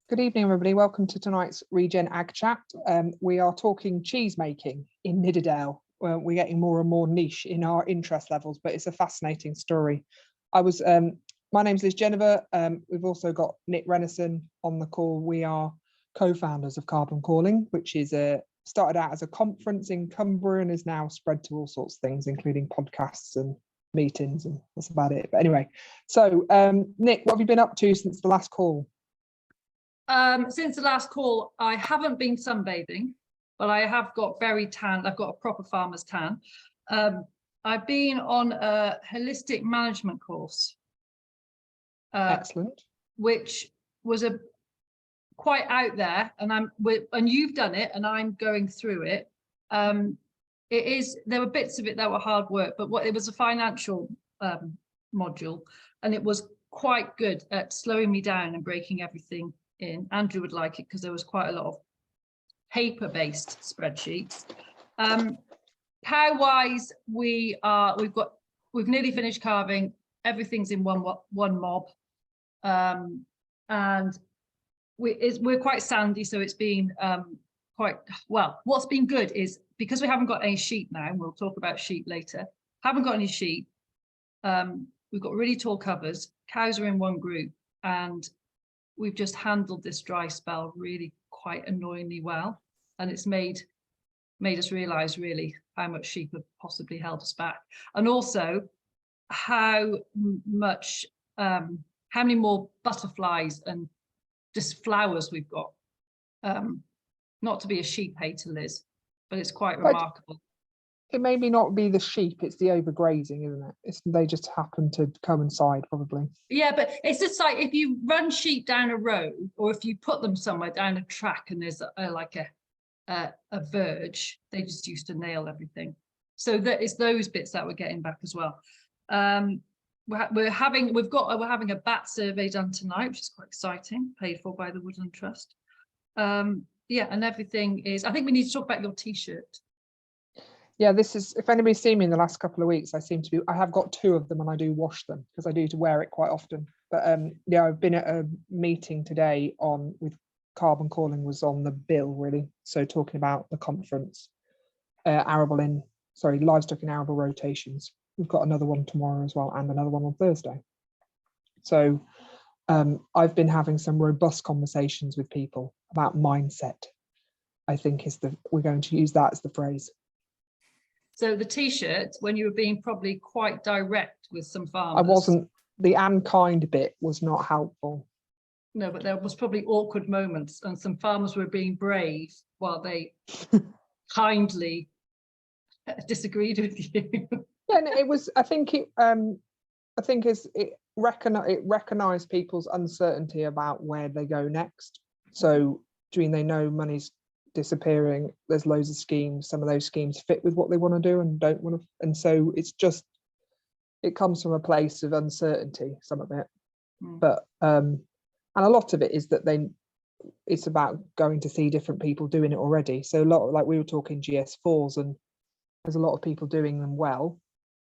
Good evening, everybody. Welcome to tonight's ReGen Ag Chat. We are talking cheese making in Nidderdale. We're getting more and more niche in our interest levels, but it's a fascinating story. My name's Liz Jennifer. We've also got Nick Renison on the call. We are co-founders of Carbon Calling, which is started out as a conference in Cumbria and is now spread to all sorts of things, including podcasts and meetings, and that's about it. But anyway, so Nick, what have you been up to since the last call? Since the last call, I haven't been sunbathing, but I have got very tanned. I've got a proper farmer's tan. I've been on a holistic management course. Excellent. Which was quite out there, and you've done it, and I'm going through it. There were bits of it that were hard work, but it was a financial module, and it was quite good at slowing me down and breaking everything in. Andrew would like it because there was quite a lot of paper-based spreadsheets. Cow-wise, we've nearly finished carving. Everything's in one mob, and we're quite sandy, so it's been quite well. What's been good is because we haven't got any sheep now, and we'll talk about sheep later. Haven't got any sheep. We've got really tall covers. Cows are in one group, and we've just handled this dry spell really quite annoyingly well, and it's made us realize really how much sheep have possibly held us back, and also how many more butterflies and just flowers we've got. Not to be a sheep hater, Liz, but it's quite remarkable. It may not be the sheep, it's the overgrazing, isn't it? They just happen to coincide, probably. Yeah, but it's just like if you run sheep down a road, or if you put them somewhere down a track and there's a verge, they just used to nail everything. So that is those bits that we're getting back as well. We're having a bat survey done tonight, which is quite exciting, paid for by the Woodland Trust. Yeah, and everything is. I think we need to talk about your T-shirt. Yeah, this is, if anybody's seen me in the last couple of weeks, I have got two of them and I do wash them because I do to wear it quite often. But yeah, I've been at a meeting today with Carbon Calling was on the bill, really. So talking about the conference, livestock in arable rotations. We've got another one tomorrow as well, and another one on Thursday. So I've been having some robust conversations with people about mindset. I think we're going to use that as the phrase. So the T-shirt, when you were being probably quite direct with some farmers. I wasn't. The "and kind" bit was not helpful. No, but there was probably awkward moments, and some farmers were being brave while they kindly disagreed with you. Yeah, it was. I think it recognised people's uncertainty about where they go next. So, they know money's disappearing, there's loads of schemes, some of those schemes fit with what they want to do and don't want to, and so it comes from a place of uncertainty, some of it. But and a lot of it is that it's about going to see different people doing it already. So a lot, like we were talking GS4s, and there's a lot of people doing them well,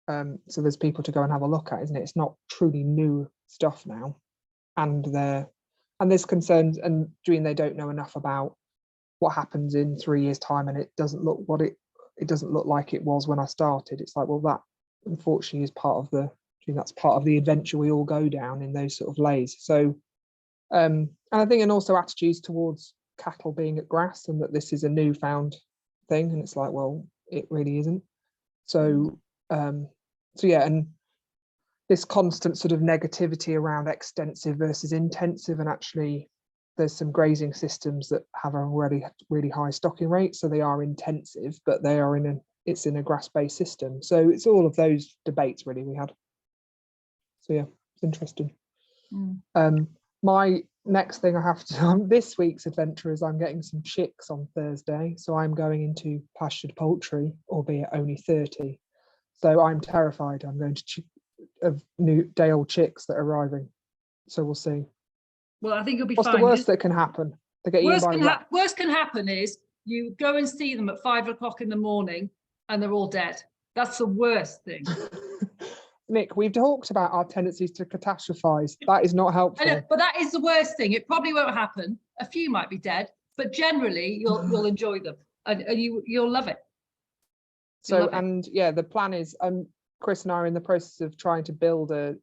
so there's people to go and have a look at, isn't it? It's not truly new stuff now, and there's concerns, and they don't know enough about what happens in 3 years' time, and it doesn't look like it was when I started. It's like, well, that unfortunately is part of the adventure we all go down in those sort of lays. So and I think, and also attitudes towards cattle being at grass, and that this is a newfound thing, and it's like, well, it really isn't. So yeah, and this constant sort of negativity around extensive versus intensive, and actually there's some grazing systems that have a really high stocking rate, so they are intensive, but they are in a grass-based system. So it's all of those debates really we had. So yeah, it's interesting. My next thing I have to do on this week's adventure is I'm getting some chicks on Thursday, so I'm going into pastured poultry, albeit only 30. So I'm terrified. I'm going to of new day-old chicks that are arriving. So we'll see. Well, I think you'll be fine. What's the worst that can happen? They get eaten by rats. Worst can happen is you go and see them at 5 o'clock in the morning and they're all dead. That's the worst thing. Nick, we've talked about our tendencies to catastrophize. That is not I helpful. know, but that is the worst thing. It probably won't happen. A few might be dead, but generally you'll enjoy them, and you'll love it. So, and yeah, the plan is, Chris and I are in the process of trying to build a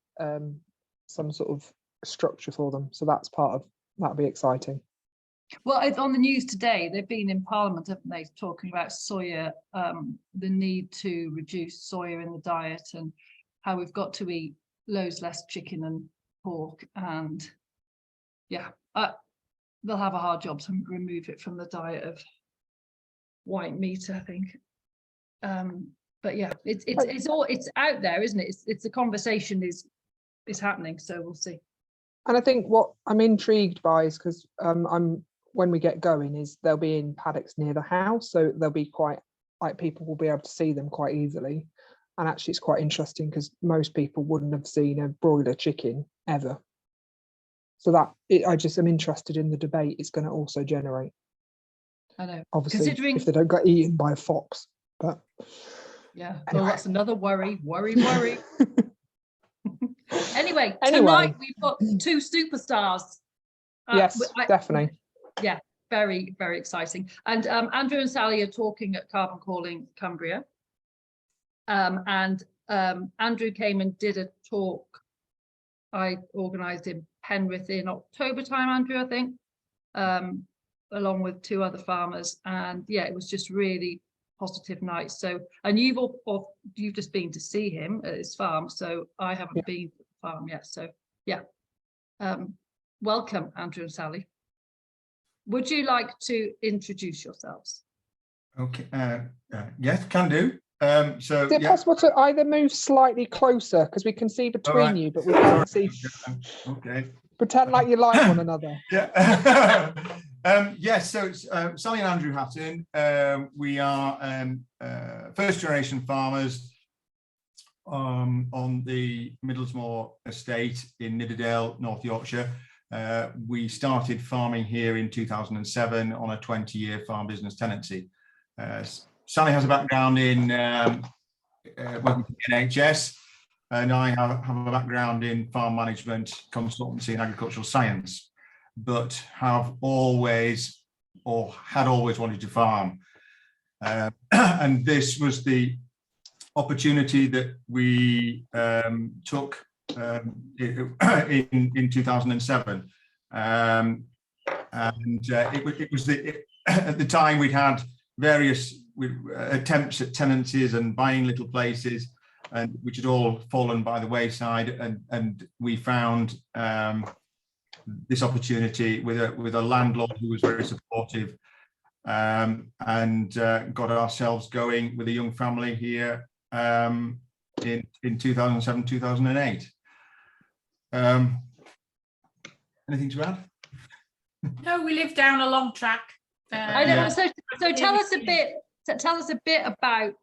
some sort of structure for them. So that's part of, that'll be exciting. Well, it's on the news today. They've been in Parliament, haven't they, talking about soya, the need to reduce soya in the diet, and how we've got to eat loads less chicken and pork. And yeah, they'll have a hard job to remove it from the diet of white meat, I think. But yeah, it's out there, isn't it? It's the conversation is happening, so we'll see. And I think what I'm intrigued by is because when we get going is they'll be in paddocks near the house, so they'll be quite, like, people will be able to see them quite easily. And actually it's quite interesting because most people wouldn't have seen a broiler chicken ever. So that I just am interested in the debate it's going to also generate. I know, obviously, considering if they don't get eaten by a fox. But yeah, anyway. well, that's another worry. Anyway, tonight we've got two superstars. Yes, definitely. Yeah, very, very exciting. And Andrew and Sally are talking at Carbon Calling Cumbria. Andrew came and did a talk I organised in Penrith in October time, Andrew, I think, along with two other farmers. And yeah, it was just really positive night. So, and you've just been to see him at his farm, so I haven't been to the farm yet. So yeah, welcome, Andrew and Sally. Would you like to introduce yourselves? Okay, yes, can do. So is it possible to either move slightly closer, because we can see between you, but we can't see. Okay. Pretend like you like one another. Yeah. Yes, so it's Sally and Andrew Hatton. We are first generation farmers on the Middlesmoor estate in Nidderdale, North Yorkshire. We started farming here in 2007 on a 20-year farm business tenancy. Sally has a background in working for the NHS, and I have a background in farm management, consultancy and agricultural science, but have always or had always wanted to farm. And this was the opportunity that we took in 2007. It was at the time we'd had various attempts at tenancies and buying little places, and which had all fallen by the wayside, and we found this opportunity with a landlord who was very supportive, and got ourselves going with a young family here in 2007, 2008. Anything to add? No, we live down a long track. I know. Yeah. So tell us a bit. Tell us a bit about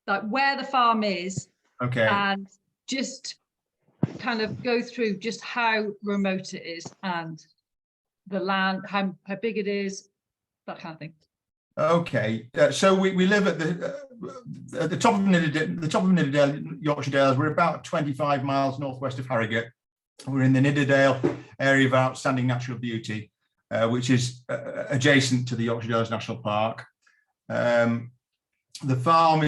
like where the farm is. Okay. And just kind of go through just how remote it is and the land, how big it is, that kind of thing. Okay. So we live at the top of Nidderdale, Yorkshire Dales. We're about 25 miles northwest of Harrogate. We're in the Nidderdale area of outstanding natural beauty, which is adjacent to the Yorkshire Dales National Park. The farm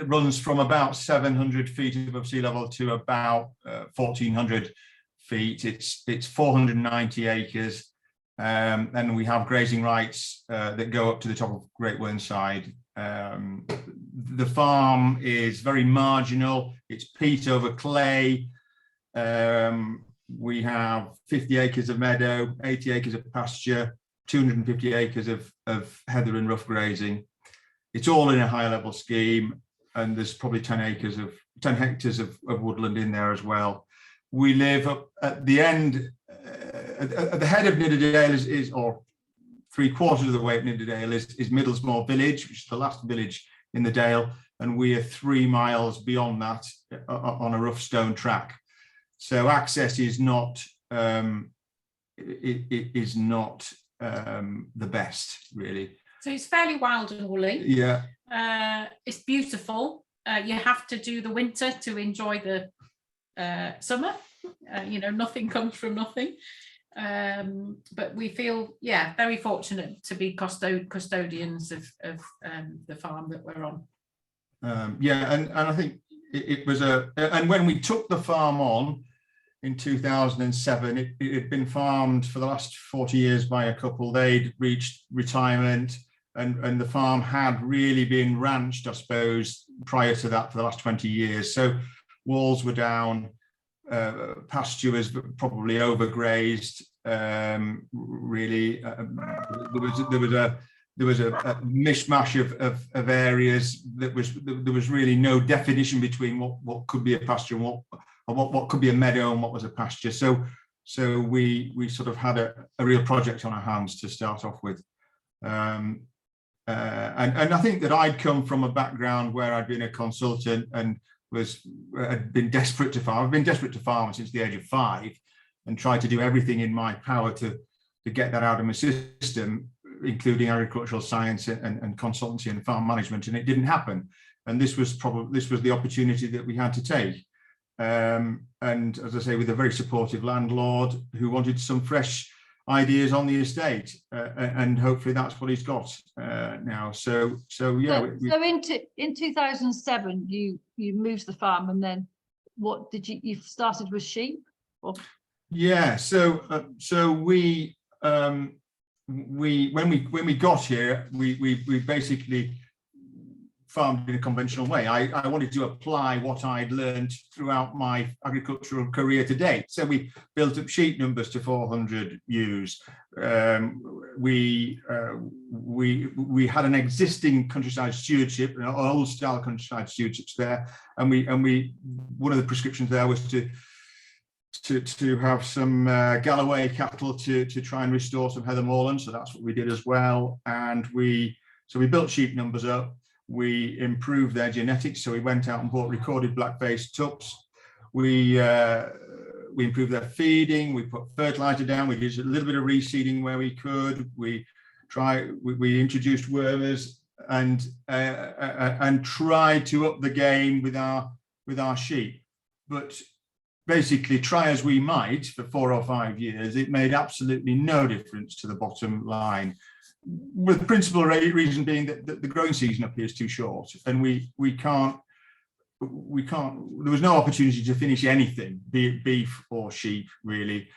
runs from about 700 feet above sea level to about 1,400 feet. It's 490 acres, and we have grazing rights that go up to the top of Great Whernside. The farm is very marginal. It's peat over clay. We have 50 acres of meadow, 80 acres of pasture, 250 acres of heather and rough grazing. It's all in a high level scheme, and there's probably 10 hectares of woodland in there as well. We live up at the end, at the head of Nidderdale or 3/4 of the way up Nidderdale is Middlesmoor village, which is the last village in the Dale, and we are 3 miles beyond that on a rough stone track. So access is not the best, really. So it's fairly wild and woolly. Yeah. It's beautiful. you have to do the winter to enjoy the summer. Nothing comes from nothing. But we feel, very fortunate to be custodians of the farm that we're on. And I think it was and when we took the farm on in 2007, it had been farmed for the last 40 years by a couple. They'd reached retirement, and the farm had really been ranched, I suppose, prior to that for the last 20 years. So walls were down, pasture was probably overgrazed. Really, there was a mishmash of areas there was really no definition between what could be a pasture and what could be a meadow and what was a pasture. So we sort of had a real project on our hands to start off with. And I think that I'd come from a background where I'd been a consultant and had been desperate to farm. I've been desperate to farm since the age of 5 and tried to do everything in my power to get that out of my system, including agricultural science and consultancy and farm management, and it didn't happen. And this was the opportunity that we had to take. And as I say, with a very supportive landlord who wanted some fresh ideas on the estate, and hopefully that's what he's got now. So in 2007 you moved the farm, and then what did you started with sheep? Or? Yeah, so we when we got here, we basically farmed in a conventional way. I wanted to apply what I'd learned throughout my agricultural career to date. So we built up sheep numbers to 400 ewes. We had an existing countryside stewardship, an old style countryside stewardships there, and we one of the prescriptions there was to have some Galloway cattle to try and restore some heather moorland. So that's what we did as well. And we built sheep numbers up. We improved their genetics. So we went out and bought recorded black-faced tups. We improved their feeding. We put fertilizer down. We did a little bit of reseeding where we could. We introduced wormers and tried to up the game with our sheep. But basically, try as we might for 4 or 5 years, it made absolutely no difference to the bottom line, with the principal reason being that the growing season up here is too short, and we can't, there was no opportunity to finish anything, be it beef or sheep, really,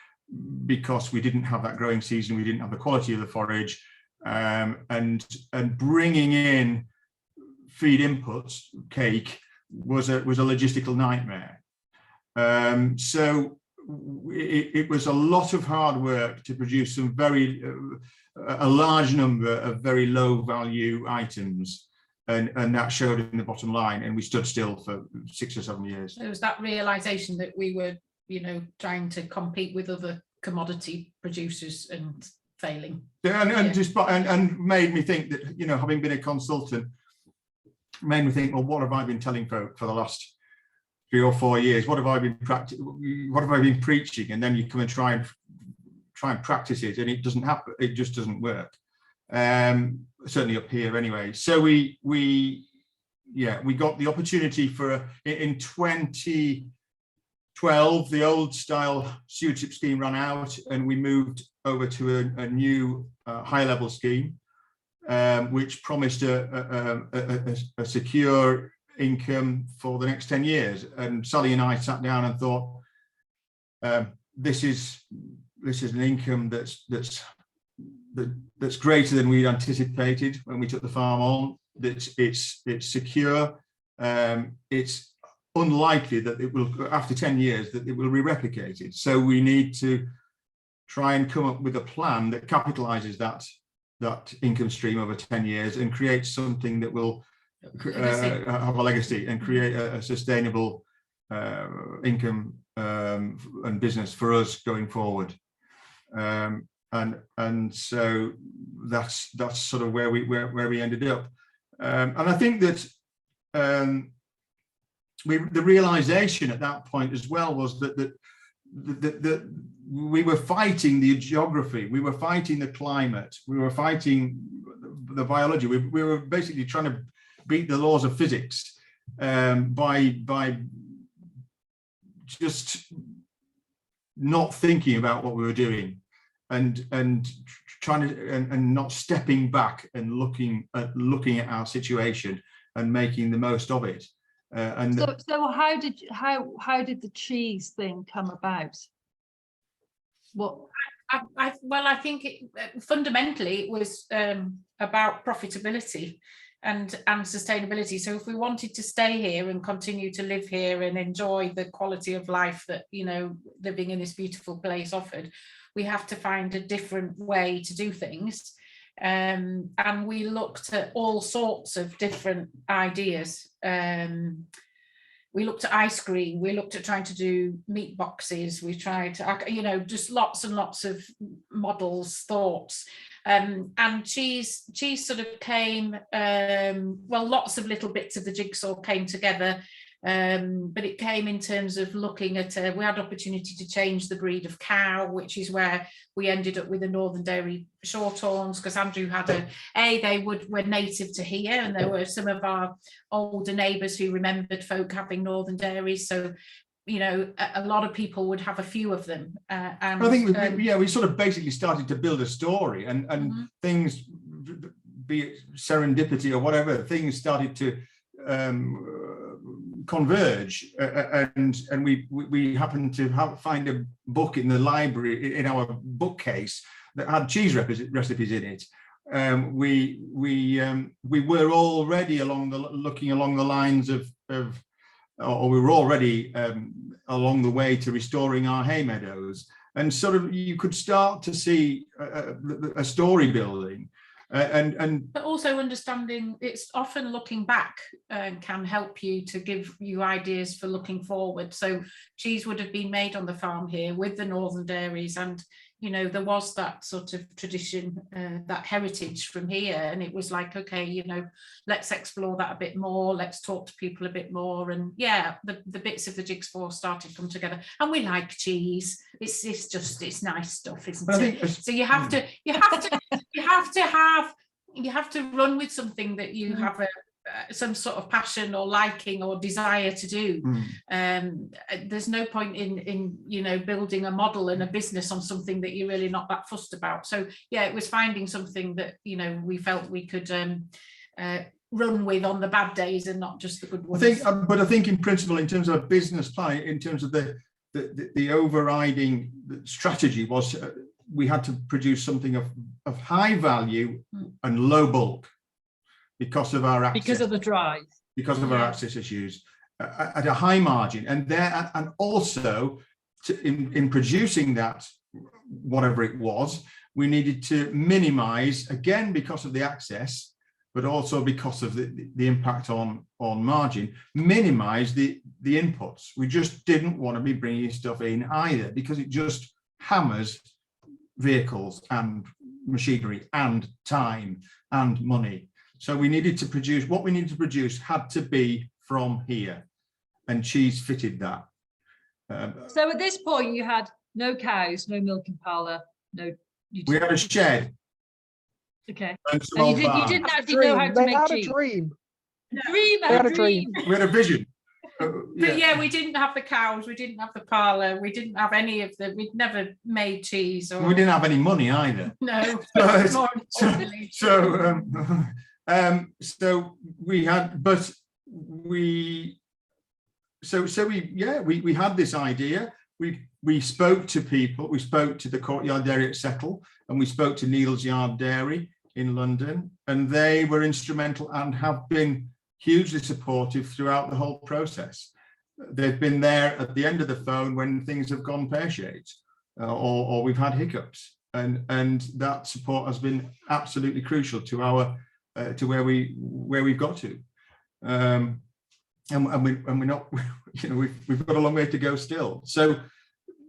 because we didn't have that growing season, we didn't have the quality of the forage, and bringing in feed inputs, cake, was a logistical nightmare. So it was a lot of hard work to produce some a large number of very low value items, and that showed in the bottom line, and we stood still for 6 or 7 years. There was that realization that we were, trying to compete with other commodity producers and failing. Yeah, and made me think that, having been a consultant, made me think, well, what have I been telling folk for the last 3 or 4 years? What have I been preaching? And then you come and try and practice it, and it doesn't happen. It just doesn't work. Certainly up here, anyway. So we got the opportunity in 2012. The old style stewardship scheme ran out, and we moved over to a new high level scheme, which promised a secure income for the next 10 years. And Sally and I sat down and thought, this is an income that's greater than we'd anticipated when we took the farm on. It's secure. It's unlikely that it will, after 10 years, that it will be replicated. So we need to try and come up with a plan that capitalizes that income stream over 10 years and creates something that will have a legacy and create a sustainable income and business for us going forward. And so that's sort of where we ended up. And I think that the realization at that point as well was that we were fighting the geography, we were fighting the climate, we were fighting the biology. We were basically trying to beat the laws of physics by just not thinking about what we were doing, and trying to and not stepping back and looking at our situation and making the most of it. So how did the cheese thing come about? What? I think fundamentally it was about profitability and sustainability. So if we wanted to stay here and continue to live here and enjoy the quality of life that, you know, living in this beautiful place offered, we have to find a different way to do things. And we looked at all sorts of different ideas. We looked at ice cream, we looked at trying to do meat boxes, we tried, you know, just lots and lots of models, thoughts. And cheese sort of came, well, lots of little bits of the jigsaw came together, but it came in terms of looking at, we had opportunity to change the breed of cow, which is where we ended up with the Northern Dairy Shorthorns, because Andrew had they were native to here, and there were some of our older neighbours who remembered folk having Northern Dairies, so you know, a lot of people would have a few of them. And I think we sort of basically started to build a story, and things, be it serendipity or whatever, things started to converge, and we happened to find a book in the library, in our bookcase, that had cheese recipes in it. We were already looking along the lines of or we were already along the way to restoring our hay meadows, and sort of you could start to see a story building, but also understanding it's often looking back can help you to give you ideas for looking forward. So cheese would have been made on the farm here with the Northern Dairies, and you know, there was that sort of tradition, that heritage from here, and it was like, okay, you know, let's explore that a bit more, let's talk to people a bit more, and yeah, the bits of the jigsaw started to come together. And we like cheese, it's nice stuff, isn't it? So you have to run with something that you have some sort of passion or liking or desire to do. There's no point in you know, building a model and a business on something that you're really not that fussed about. So yeah, it was finding something that, you know, we felt we could run with on the bad days and not just the good ones. I think in principle, in terms of a business plan, in terms of the overriding strategy was we had to produce something of high value and low bulk, because of our access, because of the drive, because of our access issues, at a high margin, and also in producing that, whatever it was, we needed to minimize, again because of the access, but also because of the impact on margin, minimize the inputs. We just didn't want to be bringing stuff in either, because it just hammers vehicles and machinery and time and money. So we needed to produce, what we needed to produce had to be from here, and cheese fitted that. So at this point you had no cows, no milking parlour, we had a shed. Okay. And you didn't actually know how to make cheese. They had a dream. We had a vision. But yeah, we didn't have the cows, we didn't have the parlour, we didn't have any of the, we'd never made cheese. Or... We didn't have any money either. No. So we had, but we had this idea. We spoke to people. We spoke to the Courtyard Dairy at Settle, and we spoke to Needles Yard Dairy in London, and they were instrumental and have been hugely supportive throughout the whole process. They've been there at the end of the phone when things have gone pear-shaped, or we've had hiccups, and that support has been absolutely crucial to our to where we've got to, and we're not, you know, we've got a long way to go still. So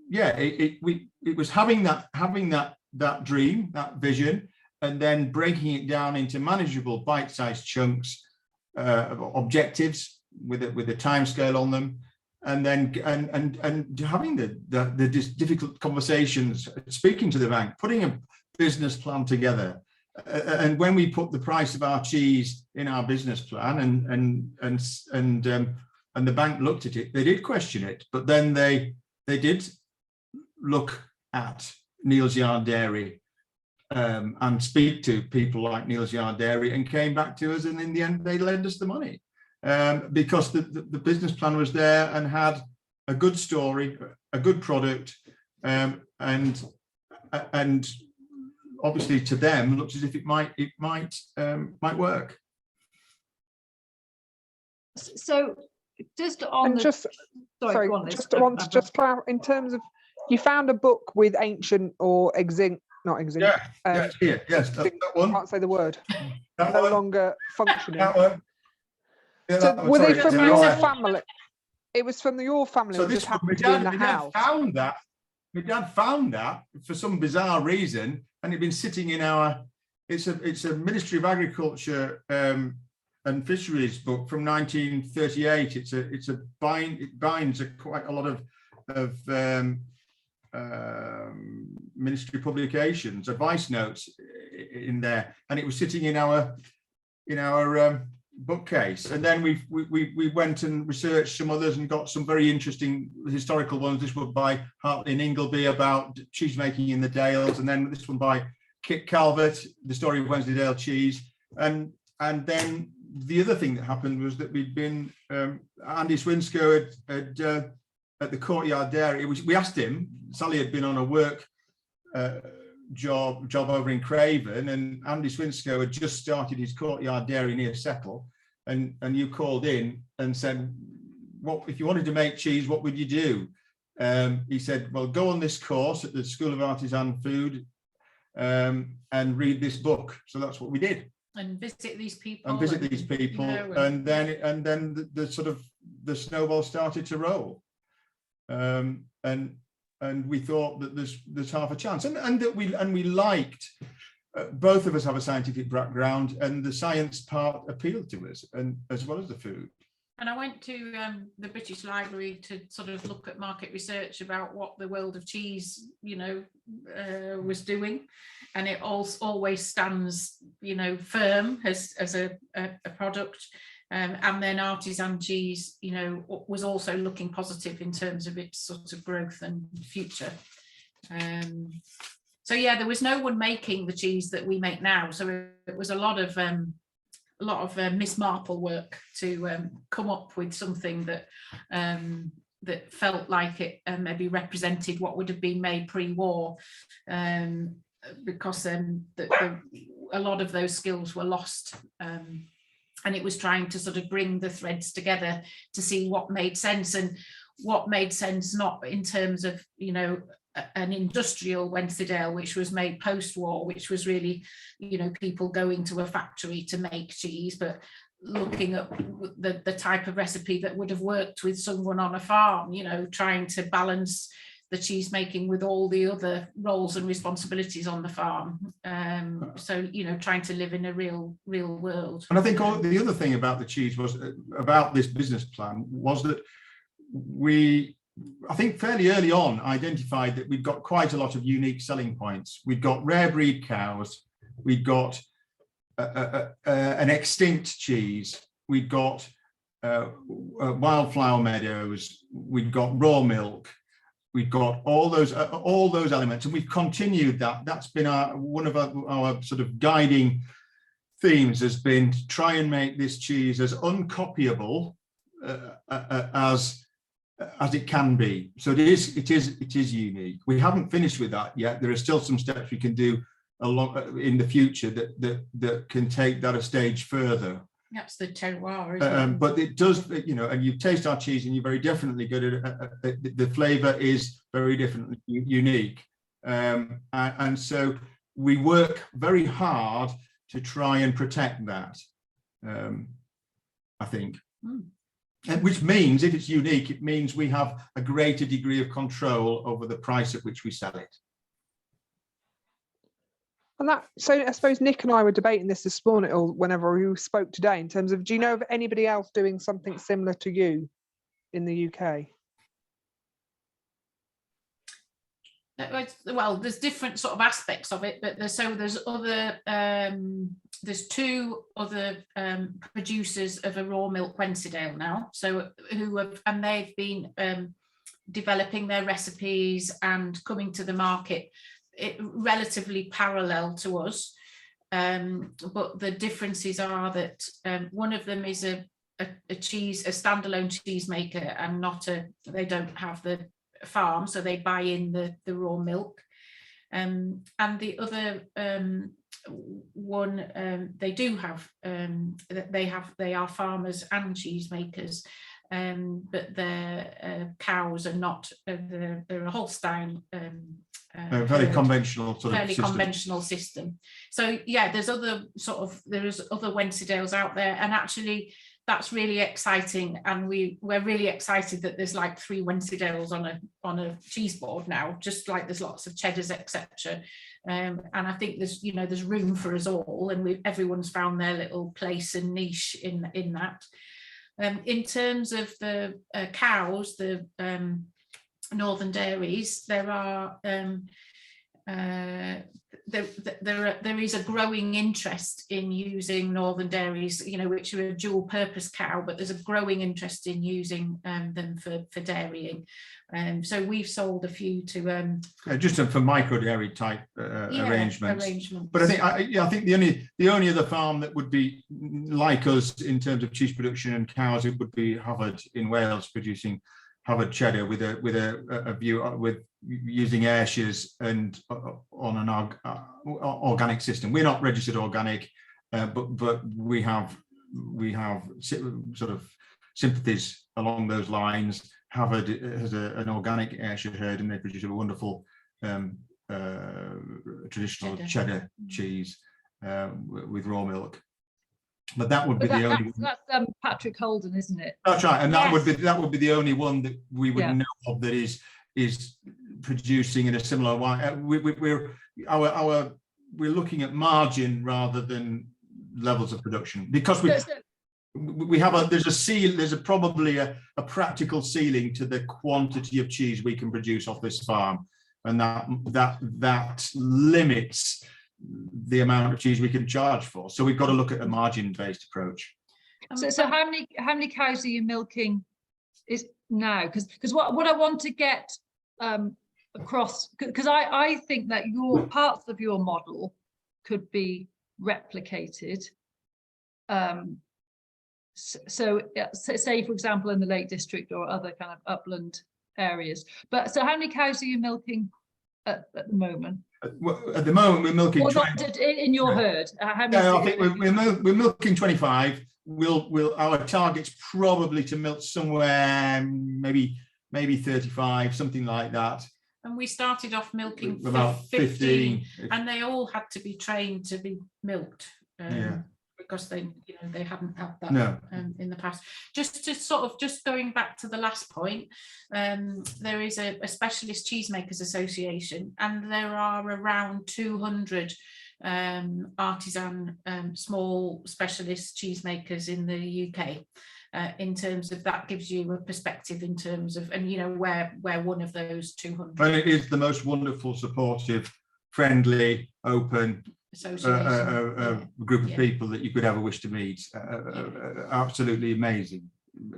yeah, it was having that dream, that vision, and then breaking it down into manageable bite-sized chunks, objectives with a time scale on them, and then and having the difficult conversations, speaking to the bank, putting a business plan together, and when we put the price of our cheese in our business plan, and the bank looked at it, they did question it, but then they did look at Neal's Yard Dairy and speak to people like Neal's Yard Dairy, and came back to us, and in the end they lent us the money because the business plan was there and had a good story, a good product, and obviously to them looked as if it might work. So just on And the, just sorry, go on, Liz. just want to just clarify in terms of, you found a book with ancient or extinct, not extinct. Yes, here, yes, that one. Can't say the word. That No one, longer functioning. that one. Yeah, So that one, were they sorry, from yeah, your right. family? It was from your family. So It this just one, my happened to be in dad, the my dad house. found that. My dad found that for some bizarre reason, and it'd been sitting in our. It's a Ministry of Agriculture and Fisheries book from 1938. It binds quite a lot of ministry publications, advice notes in there, and it was sitting in our bookcase. And then we went and researched some others and got some very interesting historical ones. This one by Hartley and Ingleby about cheese making in the Dales, and then this one by Kit Calvert, the story of Wensleydale cheese. And then the other thing that happened was that we'd been Andy Swinscoe at the Courtyard Dairy. We asked him. Sally had been on a work job over in Craven, and Andy Swinscoe had just started his Courtyard Dairy near Settle, and you called in and said, "What if you wanted to make cheese? What would you do?" He said, "Well, go on this course at the School of Artisan Food and read this book." So that's what we did. And visit these people. And then the sort of the snowball started to roll. And we thought that there's half a chance, and that we liked, both of us have a scientific background, and the science part appealed to us, and as well as the food. And I went to the British Library to sort of look at market research about what the world of cheese, was doing, and it always stands, firm as a product. And then artisan cheese, was also looking positive in terms of its sort of growth and future. So yeah, there was no one making the cheese that we make now. So it was a lot of Miss Marple work to come up with something that that felt like it maybe represented what would have been made pre-war, because a lot of those skills were lost. And it was trying to sort of bring the threads together to see what made sense, and what made sense not in terms of, an industrial Wensleydale, which was made post-war, which was really, people going to a factory to make cheese, but looking at the type of recipe that would have worked with someone on a farm, trying to balance the cheese making with all the other roles and responsibilities on the farm. So, trying to live in a real world. And I think the other thing about the cheese was, about this business plan, was that I think fairly early on, identified that we've got quite a lot of unique selling points. We've got rare breed cows, we've got an extinct cheese, we've got wildflower meadows, we've got raw milk. We've got all those elements, and we've continued that. That's been one of our sort of guiding themes, has been to try and make this cheese as uncopyable as it can be. So it is unique. We haven't finished with that yet. There are still some steps we can do along in the future that can take that a stage further. That's the terroir, isn't it? But it does, and you taste our cheese and you're very definitely good at it. The flavour is very different, unique. And so we work very hard to try and protect that, I think. Which means, if it's unique, it means we have a greater degree of control over the price at which we sell it. And so I suppose Nick and I were debating this morning, or whenever we spoke today, in terms of, do you know of anybody else doing something similar to you in the UK? well, there's different sort of aspects of it, but there's other there's two other producers of a raw milk Wensleydale now, so and they've been developing their recipes and coming to the market relatively parallel to us, but the differences are that one of them is a standalone cheesemaker, and they don't have the farm, so they buy in the raw milk, and the other one, they do have they are farmers and cheesemakers, but their cows are not, they're a Holstein a very conventional sort of system. Conventional system. So yeah, there is other Wensleydales out there, and actually that's really exciting, and we're really excited that there's like 3 Wensleydales on a cheese board now, just like there's lots of cheddars, etc. And I think there's room for us all, and everyone's found their little place and niche in that. In terms of the cows, the northern dairies, there are there is a growing interest in using northern dairies, which are a dual purpose cow, but there's a growing interest in using them for dairying. So we've sold a few to just for micro dairy type arrangements. But I think the only other farm that would be like us in terms of cheese production and cows, it would be Havard in Wales, producing Havard cheddar with a view with using Ayrshires and on an organic system. We're not registered organic, but we have sort of sympathies along those lines. Havard has an organic Ayrshire herd, and they produce a wonderful traditional cheddar cheese with raw milk. But that would be the only. That's Patrick Holden, isn't it? That's right, and yes. that would be the only one that we would know of that is producing in a similar way. We're looking at margin rather than levels of production, because we have there's probably a practical ceiling to the quantity of cheese we can produce off this farm, and that limits the amount of cheese we can charge for. So we've got to look at a margin-based approach. So how many cows are you milking now? Because what I want to get across, because I think that your parts of your model could be replicated. So say, for example, in the Lake District or other kind of upland areas. But so how many cows are you milking at the moment? At the moment, we're milking. In your herd, how many? I think we're milking 25. Our target's probably to milk somewhere maybe 35, something like that. And we started off milking about 15, and they all had to be trained to be milked. Because they hadn't had that in the past. Just going back to the last point, there is a specialist cheesemakers association, and there are around 200 artisan small specialist cheesemakers in the UK. In terms of that, gives you a perspective in terms of, and where one of those 200. And it is the most wonderful, supportive, friendly, open group of people that you could ever wish to meet. Absolutely amazing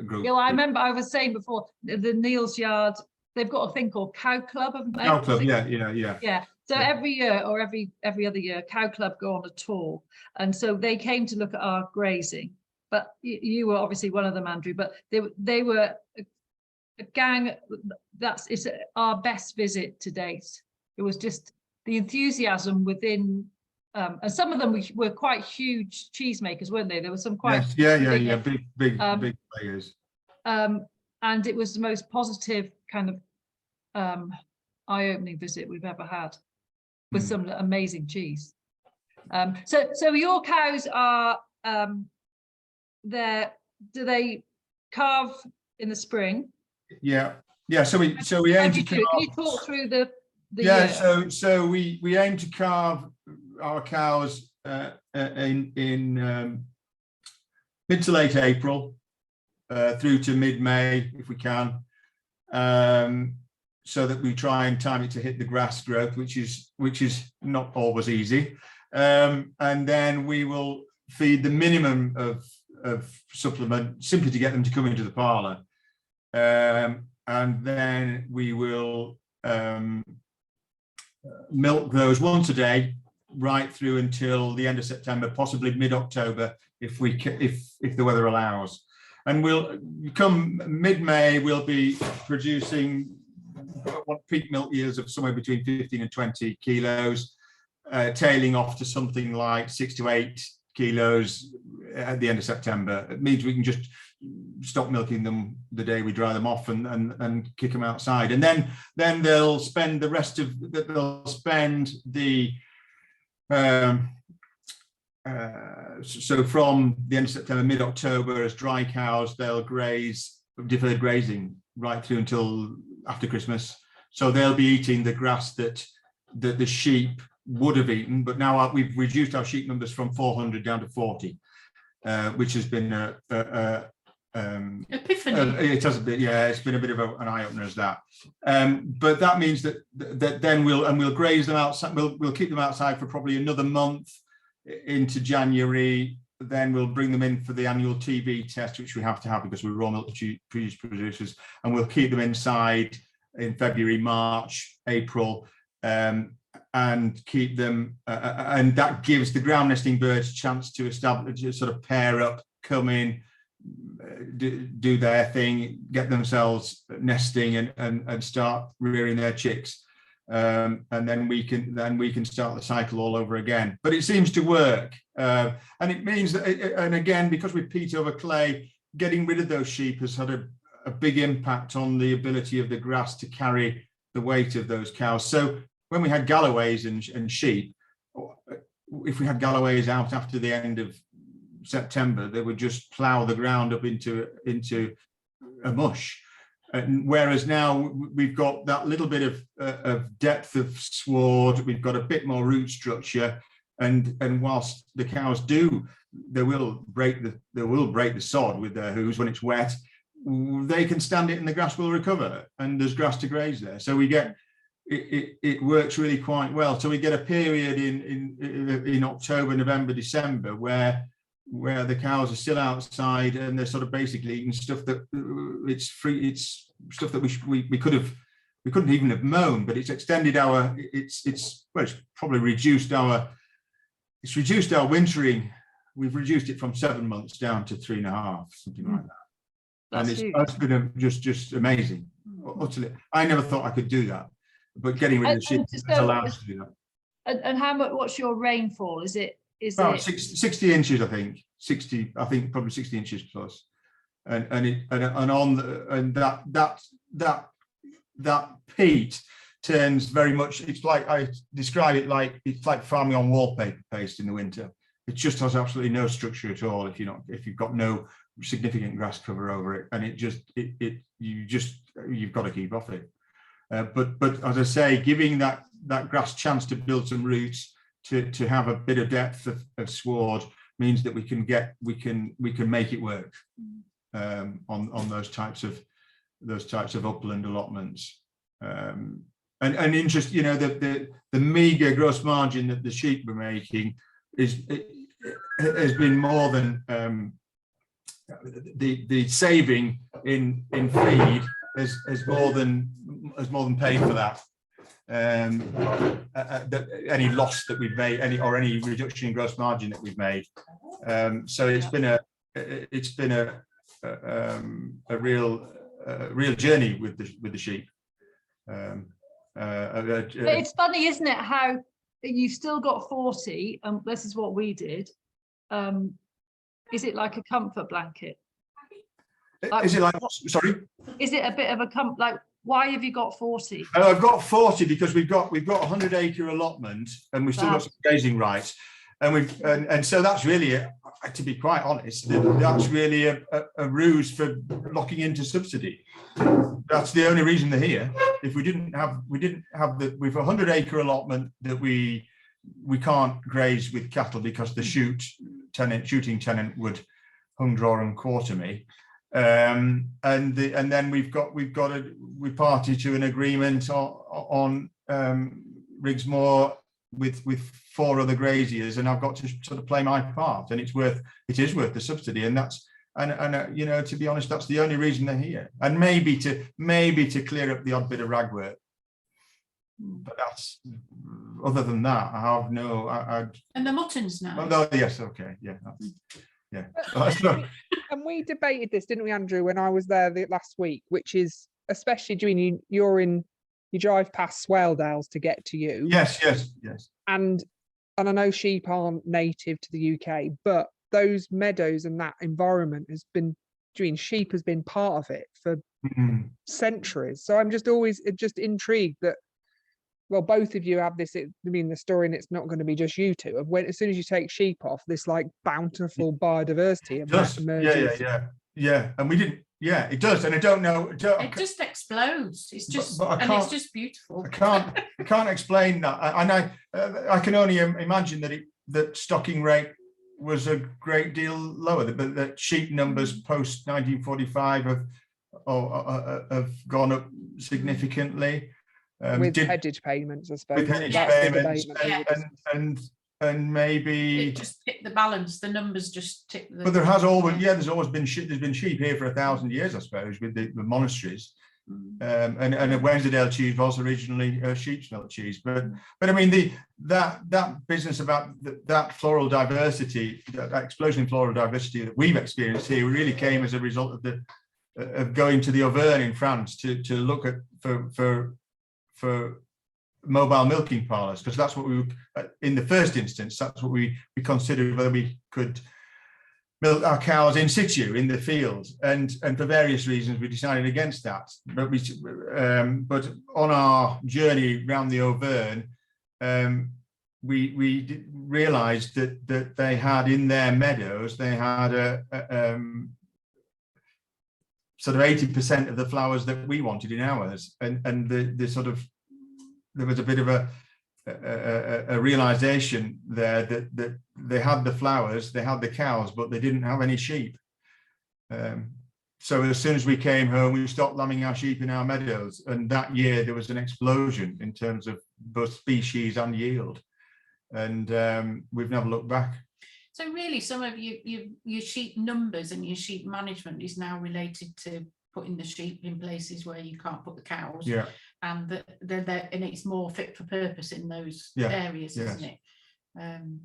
group. I remember I was saying before, the Neil's Yard, they've got a thing called Cow Club, haven't they? Cow Club, yeah. So every year or every other year, Cow Club go on a tour, and so they came to look at our grazing. But you were obviously one of them, Andrew. But they were a gang. It's our best visit to date. It was just the enthusiasm within. And some of them were quite huge cheesemakers, weren't they? There were some quite big players. And it was the most positive kind of eye-opening visit we've ever had, with some amazing cheese. So your cows are there. Do they calve in the spring? Yeah. So we aim to. Can you talk through the year? So we aim to calve our cows in mid to late April through to mid-May if we can, so that we try and time it to hit the grass growth, which is not always easy. And then we will feed the minimum of supplement simply to get them to come into the parlour. And then we will milk those once a day right through until the end of September, possibly mid-October if the weather allows. And we'll come mid-May, we'll be producing peak milk yields of somewhere between 15 and 20 kilos, tailing off to something like 6 to 8 kilos at the end of September. It means we can just stop milking them the day we dry them off and kick them outside. And then they'll spend the rest of so from the end of September, mid-October, as dry cows, they'll graze, deferred grazing, right through until after Christmas. So they'll be eating the grass that the sheep would have eaten, but now we've reduced our sheep numbers from 400 down to 40, which has been epiphany. It has been, yeah, it's been a bit of an eye-opener as that. But that means that then we'll graze them outside. We'll keep them outside for probably another month into January. Then we'll bring them in for the annual TB test, which we have to have because we're raw milk producers, and we'll keep them inside in February, March, April, and keep them, and that gives the ground nesting birds a chance to establish, sort of pair up, come in, do their thing, get themselves nesting and start rearing their chicks, and then we can start the cycle all over again. But it seems to work, and it means that, and again, because we peat over clay, getting rid of those sheep has had a big impact on the ability of the grass to carry the weight of those cows. So when we had Galloways and sheep, if we had Galloways out after the end of September, they would just plough the ground up into a mush. And whereas now we've got that little bit of depth of sward, we've got a bit more root structure, and whilst the cows they will break the sod with their hooves when it's wet, they can stand it and the grass will recover, and there's grass to graze there. So we get it works really quite well. So we get a period in October, November, December where the cows are still outside and they're sort of basically eating stuff that it's stuff that we couldn't even have mown, but it's extended it's probably reduced our wintering. We've reduced it from 7 months down to 3.5, something like that. That's been just amazing. Utterly, I never thought I could do that, but getting rid of the sheep has allowed us to do that. And how much? What's your rainfall? Is it? 60 inches, I think. 60, I think probably 60 inches plus, and that peat turns very much. It's like, I describe it like it's like farming on wallpaper paste in the winter. It just has absolutely no structure at all if you've got no significant grass cover over it, and you've got to keep off it. But as I say, giving that grass chance to build some roots, to have a bit of depth of sward, means that we can make it work on those types of upland allotments. And interest, the meager gross margin that the sheep were making has been more than the saving in feed has more than paid for that. Any loss that we've made, any reduction in gross margin that we've made. So it's been a real journey with the sheep. But it's funny, isn't it, how you've still got 40, and this is what we did. Is it like a comfort blanket? Is it like, sorry? Is it a bit of a like, why have you got 40? I've got 40 because we've got 100-acre allotment, and we've still got some grazing rights, and so that's really, to be quite honest, that's really a ruse for locking into subsidy. That's the only reason they're here. If we've a 100-acre allotment that we can't graze with cattle because the shooting tenant would hung draw and quarter me. and then we party to an agreement on Rigsmore with 4 other graziers, and I've got to sort of play my part, and it is worth the subsidy, and that's you know, to be honest, that's the only reason they're here, and maybe to clear up the odd bit of ragwork, but that's, other than that, I have no. And the mutton's now. Oh, no, yes, okay, yeah, yeah. And we debated this, didn't we, Andrew, when I was there last week, which is, especially during you drive past Swaledales to get to you. Yes. And I know sheep aren't native to the UK, but those meadows and that environment sheep has been part of it for centuries. So I'm just always intrigued that, well, both of you have this, the story, and it's not going to be just you two, of when, as soon as you take sheep off, this like bountiful biodiversity emerges. Yeah, and we didn't, yeah, it does, and I don't know. It just explodes. It's just, and it's just beautiful. I can't explain that, and I can only imagine that stocking rate was a great deal lower, but that sheep numbers post 1945 have gone up significantly. With headage payments, I suppose. With headage payments, and maybe it just tipped the balance. The numbers just tipped. But there's always been sheep. There's been sheep here for 1,000 years, I suppose, with the monasteries. And Wensleydale cheese was originally sheep's milk cheese, but I mean that business about that floral diversity, that explosion in floral diversity that we've experienced here, really came as a result of going to the Auvergne in France to look at for mobile milking parlours, because that's what we in the first instance, that's what we considered, whether we could milk our cows in situ in the fields, and for various reasons we decided against that. But on our journey around the Auvergne, we realised that they had in their meadows, they had a sort of 80% of the flowers that we wanted in ours, and the sort of, there was a bit of a realization there that they had the flowers, they had the cows, but they didn't have any sheep. So as soon as we came home, we stopped lambing our sheep in our meadows, and that year there was an explosion in terms of both species and yield, and we've never looked back. So really, some of your sheep numbers and your sheep management is now related to putting the sheep in places where you can't put the cows. Yeah. And and it's more fit for purpose in those areas, isn't it? And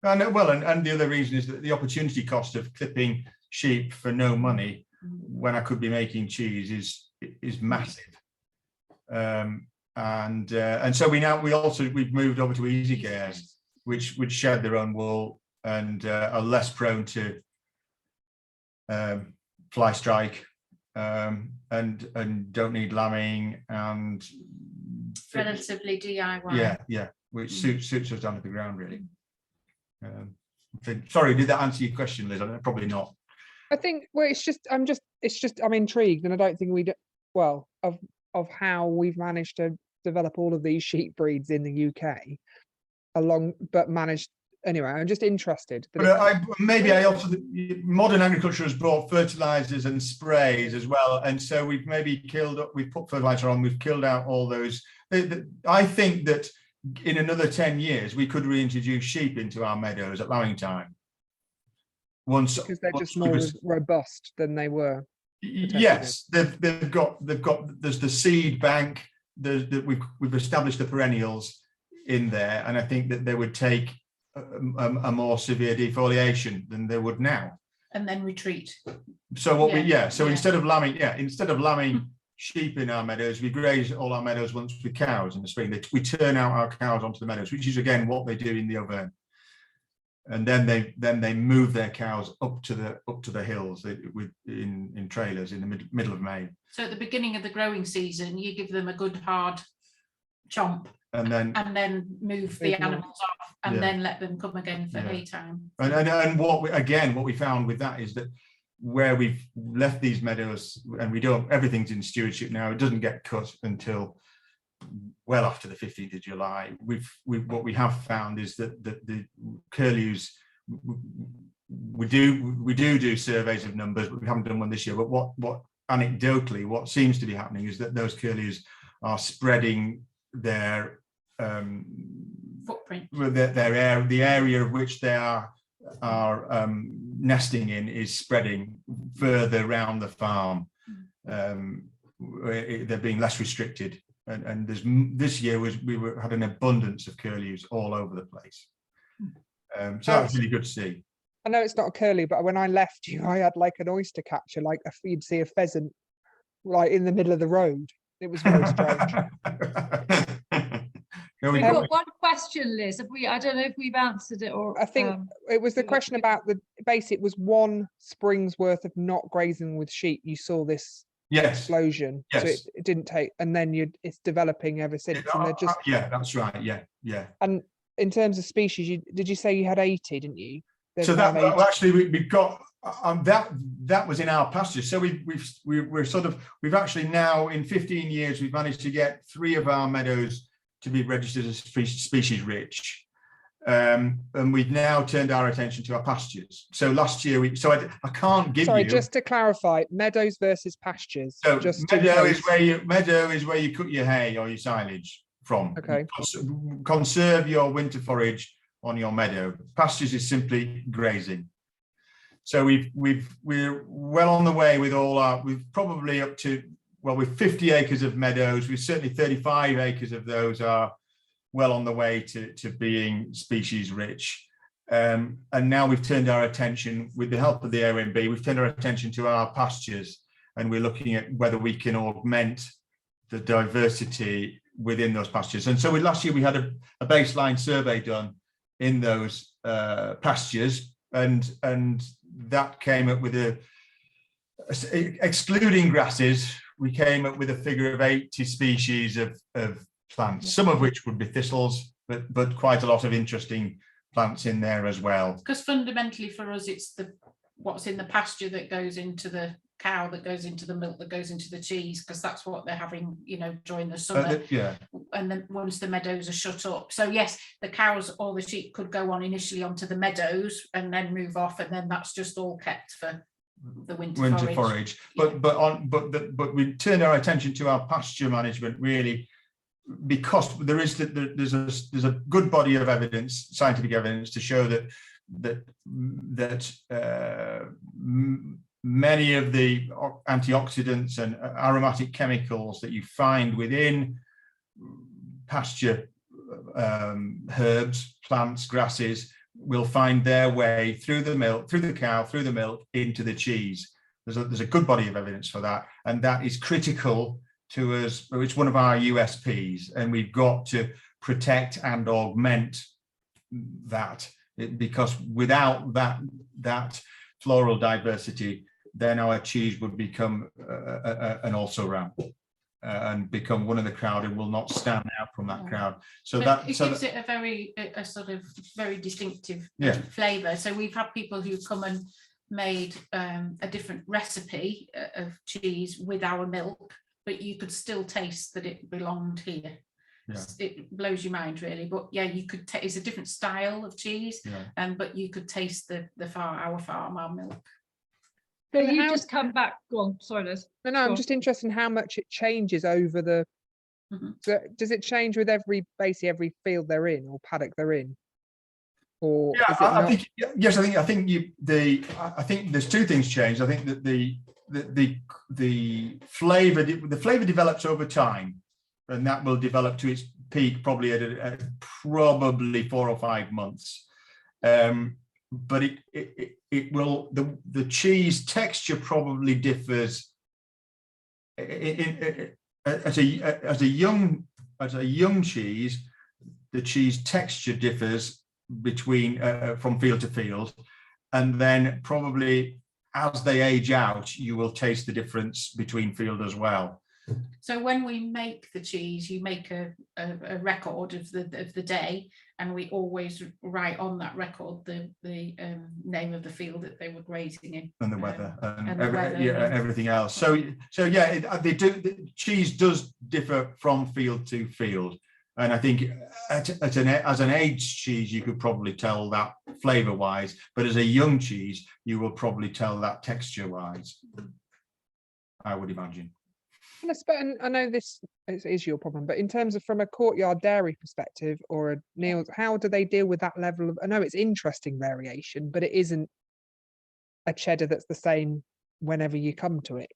the other reason is that the opportunity cost of clipping sheep for no money when I could be making cheese is massive. And so we've moved over to Easy Cares, which shed their own wool and are less prone to fly strike, and don't need lambing, and relatively DIY. Yeah, which suits us down to the ground, really. Sorry, did that answer your question, Liz? Probably not. I think, well, I'm intrigued, and I don't think of how we've managed to develop all of these sheep breeds in the UK anyway, I'm just interested. Modern agriculture has brought fertilizers and sprays as well, and so we've put fertilizer on, we've killed out all those. I think that in another 10 years we could reintroduce sheep into our meadows at lambing time. Because they're just more robust than they were. Yes, they've got there's the seed bank, we've established the perennials in there, and I think that they would take a more severe defoliation than they would now, and then retreat. So instead of lambing sheep in our meadows, we graze all our meadows once with cows in the spring. We turn out our cows onto the meadows, which is again what they do in the Auvergne, and then they move their cows up to the hills in trailers in the middle of May. So at the beginning of the growing season, you give them a good hard chomp, and then move the animals off, and then let them come again for hay time. And what we found with that is that where we've left these meadows, and everything's in stewardship now, it doesn't get cut until well after the 15th of July. What we have found is that the curlews, we do surveys of numbers, but we haven't done one this year. But what anecdotally, what seems to be happening is that those curlews are spreading their footprint. The area of which they are nesting in is spreading further around the farm. They're being less restricted, and this year had an abundance of curlews all over the place. So that's really good to see. I know it's not a curlew, but when I left you, I had like an oyster catcher, like you'd see a pheasant like in the middle of the road. It was very strange. We've got one question, Liz. I don't know if we've answered it or. I think it was the question about it was one spring's worth of not grazing with sheep. You saw this explosion. Yes. So it didn't take, and then it's developing ever since. And they're just yeah, that's right. Yeah. And in terms of species, did you say you had 80, didn't you? There's so actually we've got that was in our pasture. So we've actually now in 15 years we've managed to get 3 of our meadows to be registered as species rich, and we've now turned our attention to our pastures. So last year I can't give you. Sorry, just to clarify, meadows versus pastures. So meadow is where you cut your hay or your silage from. Okay. Conserve your winter forage on your meadow. Pastures is simply grazing. So we're well on the way with we've probably up to, with 50 acres of meadows. We've certainly 35 acres of those are well on the way to being species rich. And now we've turned our attention, with the help of the OMB, we've turned our attention to our pastures, and we're looking at whether we can augment the diversity within those pastures. And so last year we had a baseline survey done in those pastures, and that came up with excluding grasses, we came up with a figure of 80 species of plants, some of which would be thistles, but quite a lot of interesting plants in there as well. Because fundamentally for us, it's what's in the pasture that goes into the cow, that goes into the milk, that goes into the cheese, because that's what they're having, during the summer. And then once the meadows are shut up. So yes, the cows or the sheep could go on initially onto the meadows and then move off, and then that's just all kept for the winter forage. But we turned our attention to our pasture management really because there's a good body of evidence, scientific evidence, to show that many of the antioxidants and aromatic chemicals that you find within pasture herbs, plants, grasses will find their way through the milk, through the cow, through the milk, into the cheese. There's a good body of evidence for that, and that is critical to us. It's one of our USPs, and we've got to protect and augment that, because without that floral diversity, then our cheese would become an also-ran and become one of the crowd and will not stand out from that crowd. So it gives it a sort of very distinctive flavour. So we've had people who come and made a different recipe of cheese with our milk, but you could still taste that it belonged here. It blows your mind really, but you could it's a different style of cheese, but you could taste our milk. So you just come back. Go on, sorry, Liz. No, I'm just interested in how much it changes over the. So does it change with every field they're in or paddock they're in? Or I think yes. I think there's two things change. I think that the flavor develops over time, and that will develop to its peak probably at probably 4 or 5 months. But it will, the cheese texture probably differs as a young cheese. The cheese texture differs between from field to field, and then probably as they age out, you will taste the difference between field as well. So when we make the cheese, you make a record of the day, and we always write on that record the name of the field that they were grazing in, and the weather, and everything else. So the cheese does differ from field to field. And I think as an aged cheese, you could probably tell that flavour wise, but as a young cheese, you will probably tell that texture wise, I would imagine. And I know this is your problem, but in terms of from a courtyard dairy perspective or a Neil's, how do they deal with that level of, I know it's interesting variation, but it isn't a cheddar that's the same whenever you come to it.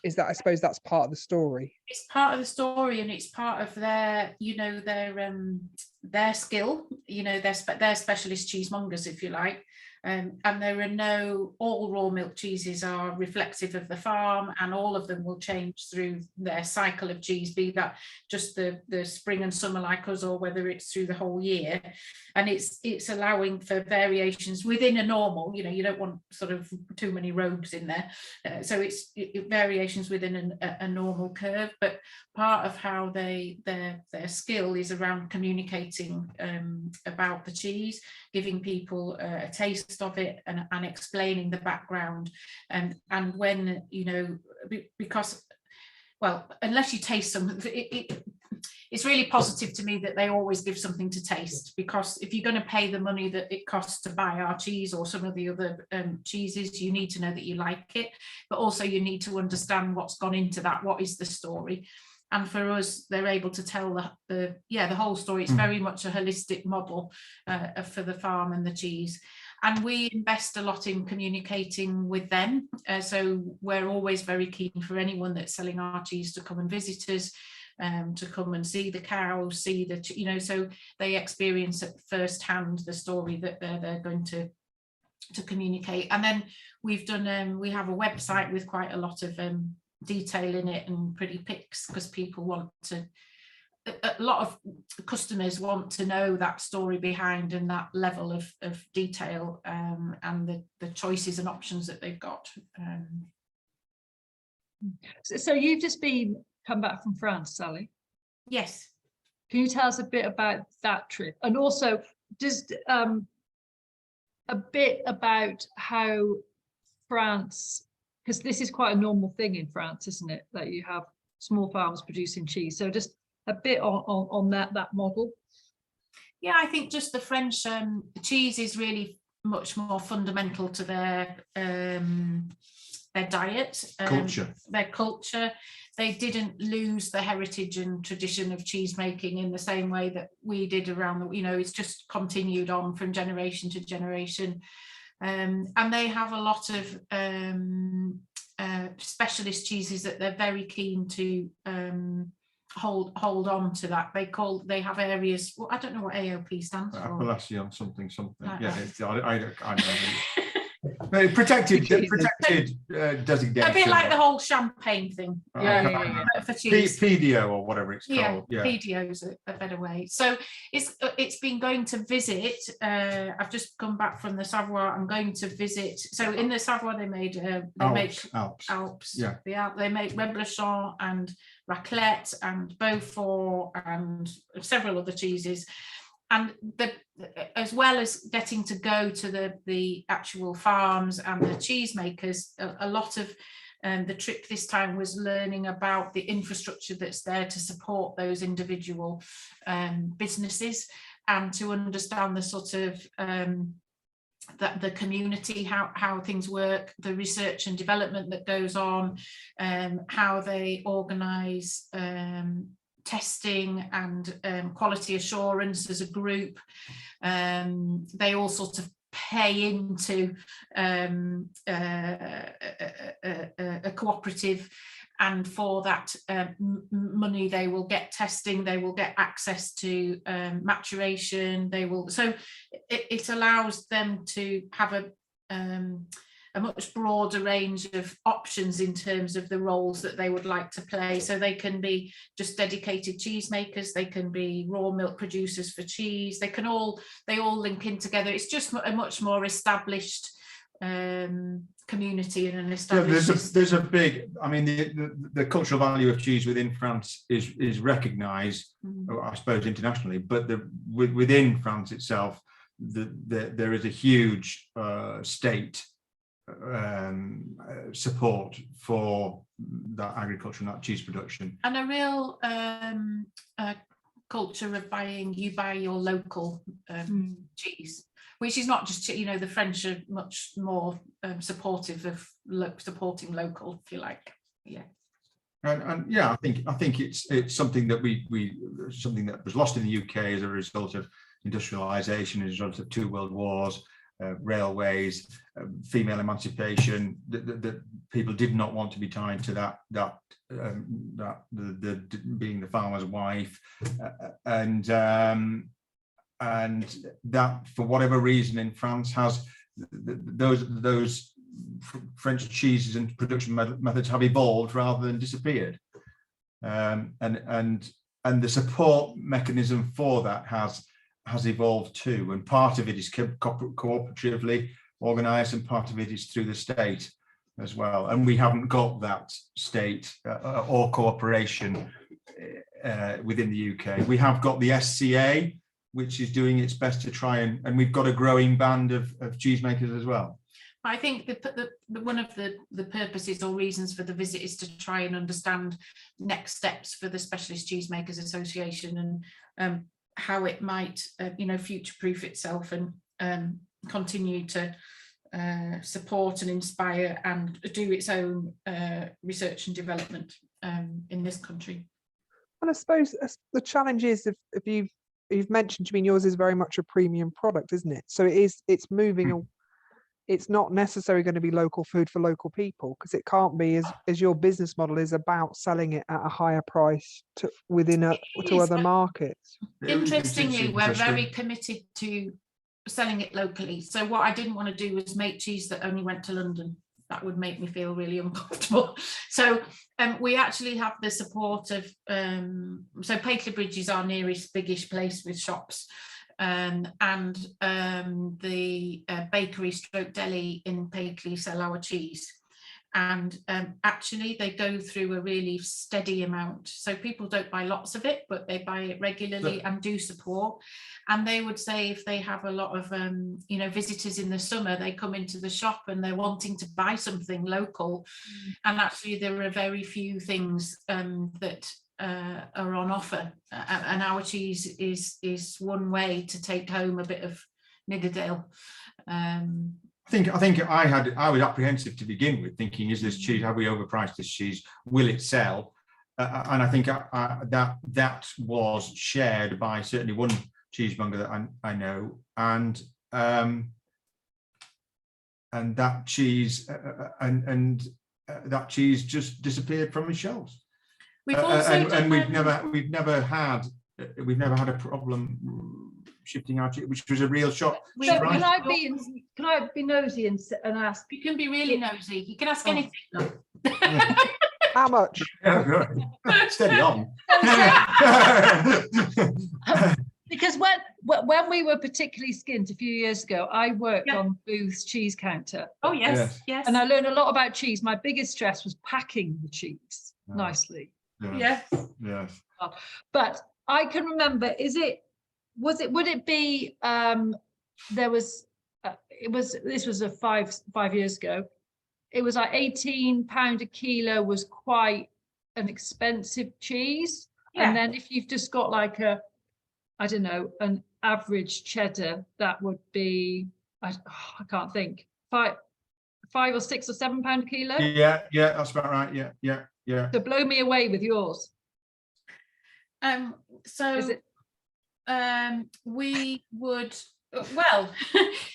Is that, I suppose that's part of the story. It's part of the story, and it's part of their, you know, their skill, you know, they're specialist cheesemongers, if you like. And there are no, all raw milk cheeses are reflective of the farm, and all of them will change through their cycle of cheese, be that just the spring and summer like us, or whether it's through the whole year. And it's allowing for variations within a normal, you know, you don't want sort of too many rogues in there. So it's variations within a normal curve, but part of how their skill is around communicating about the cheese, giving people a taste of it, and explaining the background. And when, you know, because, well, unless you taste something, it's really positive to me that they always give something to taste, because if you're going to pay the money that it costs to buy our cheese or some of the other cheeses, you need to know that you like it, but also you need to understand what's gone into that, what is the story. And for us, they're able to tell the whole story. It's very much a holistic model for the farm and the cheese. And we invest a lot in communicating with them. So we're always very keen for anyone that's selling our cheese to come and visit us, to come and see the cows, see the, you know, so they experience at firsthand the story that they're going to communicate. And then we've done, we have a website with quite a lot of detail in it and pretty pics, because people want to, a lot of customers want to know that story behind and that level of detail, and the choices and options that they've got. So you've just come back from France, Sally. Yes. Can you tell us a bit about that trip, and also just a bit about how France, because this is quite a normal thing in France, isn't it, that you have small farms producing cheese? So just a bit on that model. Yeah, I think just the French cheese is really much more fundamental to their diet, their culture. They didn't lose the heritage and tradition of cheese making in the same way that we did around the, you know, it's just continued on from generation to generation. And they have a lot of specialist cheeses that they're very keen to hold on to. That they have areas, well, I don't know what AOP stands for. Appellation something. Yeah, I don't know. Protected designation. A bit like the whole champagne thing. Yeah. For cheese. PDO or whatever it's called. Yeah, PDO is a better way. So it's been going to visit. I've just come back from the Savoie. I'm going to visit. So in the Savoie they make Alps. Yeah. They make Reblochon and raclette and Beaufort and several other cheeses. And as well as getting to go to the actual farms and the cheesemakers, a lot of the trip this time was learning about the infrastructure that's there to support those individual businesses, and to understand the sort of the community, how things work, the research and development that goes on, how they organise testing and quality assurance as a group. They all sort of pay into a cooperative, and for that money they will get testing, they will get access to maturation, so it allows them to have a much broader range of options in terms of the roles that they would like to play. So they can be just dedicated cheesemakers, they can be raw milk producers for cheese, they all link in together. It's just a much more established community and an established. Yeah, there's a big, I mean, the cultural value of cheese within France is recognised, I suppose, internationally, but within France itself, there is a huge state support for that agriculture and that cheese production, and a real culture of you buy your local cheese, which is not just, you know, the French are much more supportive of supporting local, if you like. Yeah. And yeah, I think it's something that something that was lost in the UK as a result of industrialisation, as a result of 2 world wars, railways, female emancipation. That people did not want to be tied to that being the farmer's wife, and that for whatever reason in France has those French cheeses and production methods have evolved rather than disappeared, and the support mechanism for that has evolved too, and part of it is cooperatively organised and part of it is through the state as well, and we haven't got that state or cooperation within the UK. We have got the SCA, which is doing its best to try and we've got a growing band of cheesemakers as well. I think one of the purposes or reasons for the visit is to try and understand next steps for the Specialist Cheesemakers Association, and how it might, you know, future-proof itself and continue to support and inspire and do its own research and development in this country. And I suppose the challenge is, if you've mentioned, I mean, yours is very much a premium product, isn't it? So it's moving. It's not necessarily going to be local food for local people, because it can't be, as your business model is about selling it at a higher price to other markets. Interestingly, we're very committed to selling it locally. So what I didn't want to do was make cheese that only went to London. That would make me feel really uncomfortable. So we actually have the support of, so Paisley Bridge is our nearest biggish place with shops. And the bakery stroke deli in Paisley sell our cheese, and actually they go through a really steady amount, so people don't buy lots of it, but they buy it regularly and do support. And they would say if they have a lot of you know, visitors in the summer, they come into the shop and they're wanting to buy something local, and actually there are very few things that are on offer, and our cheese is one way to take home a bit of Nidderdale. I think I was apprehensive to begin with, thinking, is this cheese, have we overpriced this cheese, will it sell? And I think that was shared by certainly one cheesemonger that I know, and that cheese that cheese just disappeared from his shelves. We've also we've never had a problem shifting our cheese, which was a real shock. So can I be nosy and ask? You can be really nosy. You can ask anything. How much? Steady on. Because when we were particularly skint a few years ago, I worked on Booth's cheese counter. Oh yes, yes. And I learned a lot about cheese. My biggest stress was packing the cheese nicely. Yes. But I can remember, would it be this was 5 years ago. It was like £18 a kilo was quite an expensive cheese. And then if you've just got like I don't know, an average cheddar, that would be, I can't think, £5 or £6 or £7 a kilo. Yeah, that's about right. Yeah. So blow me away with yours. So is it? We would, well,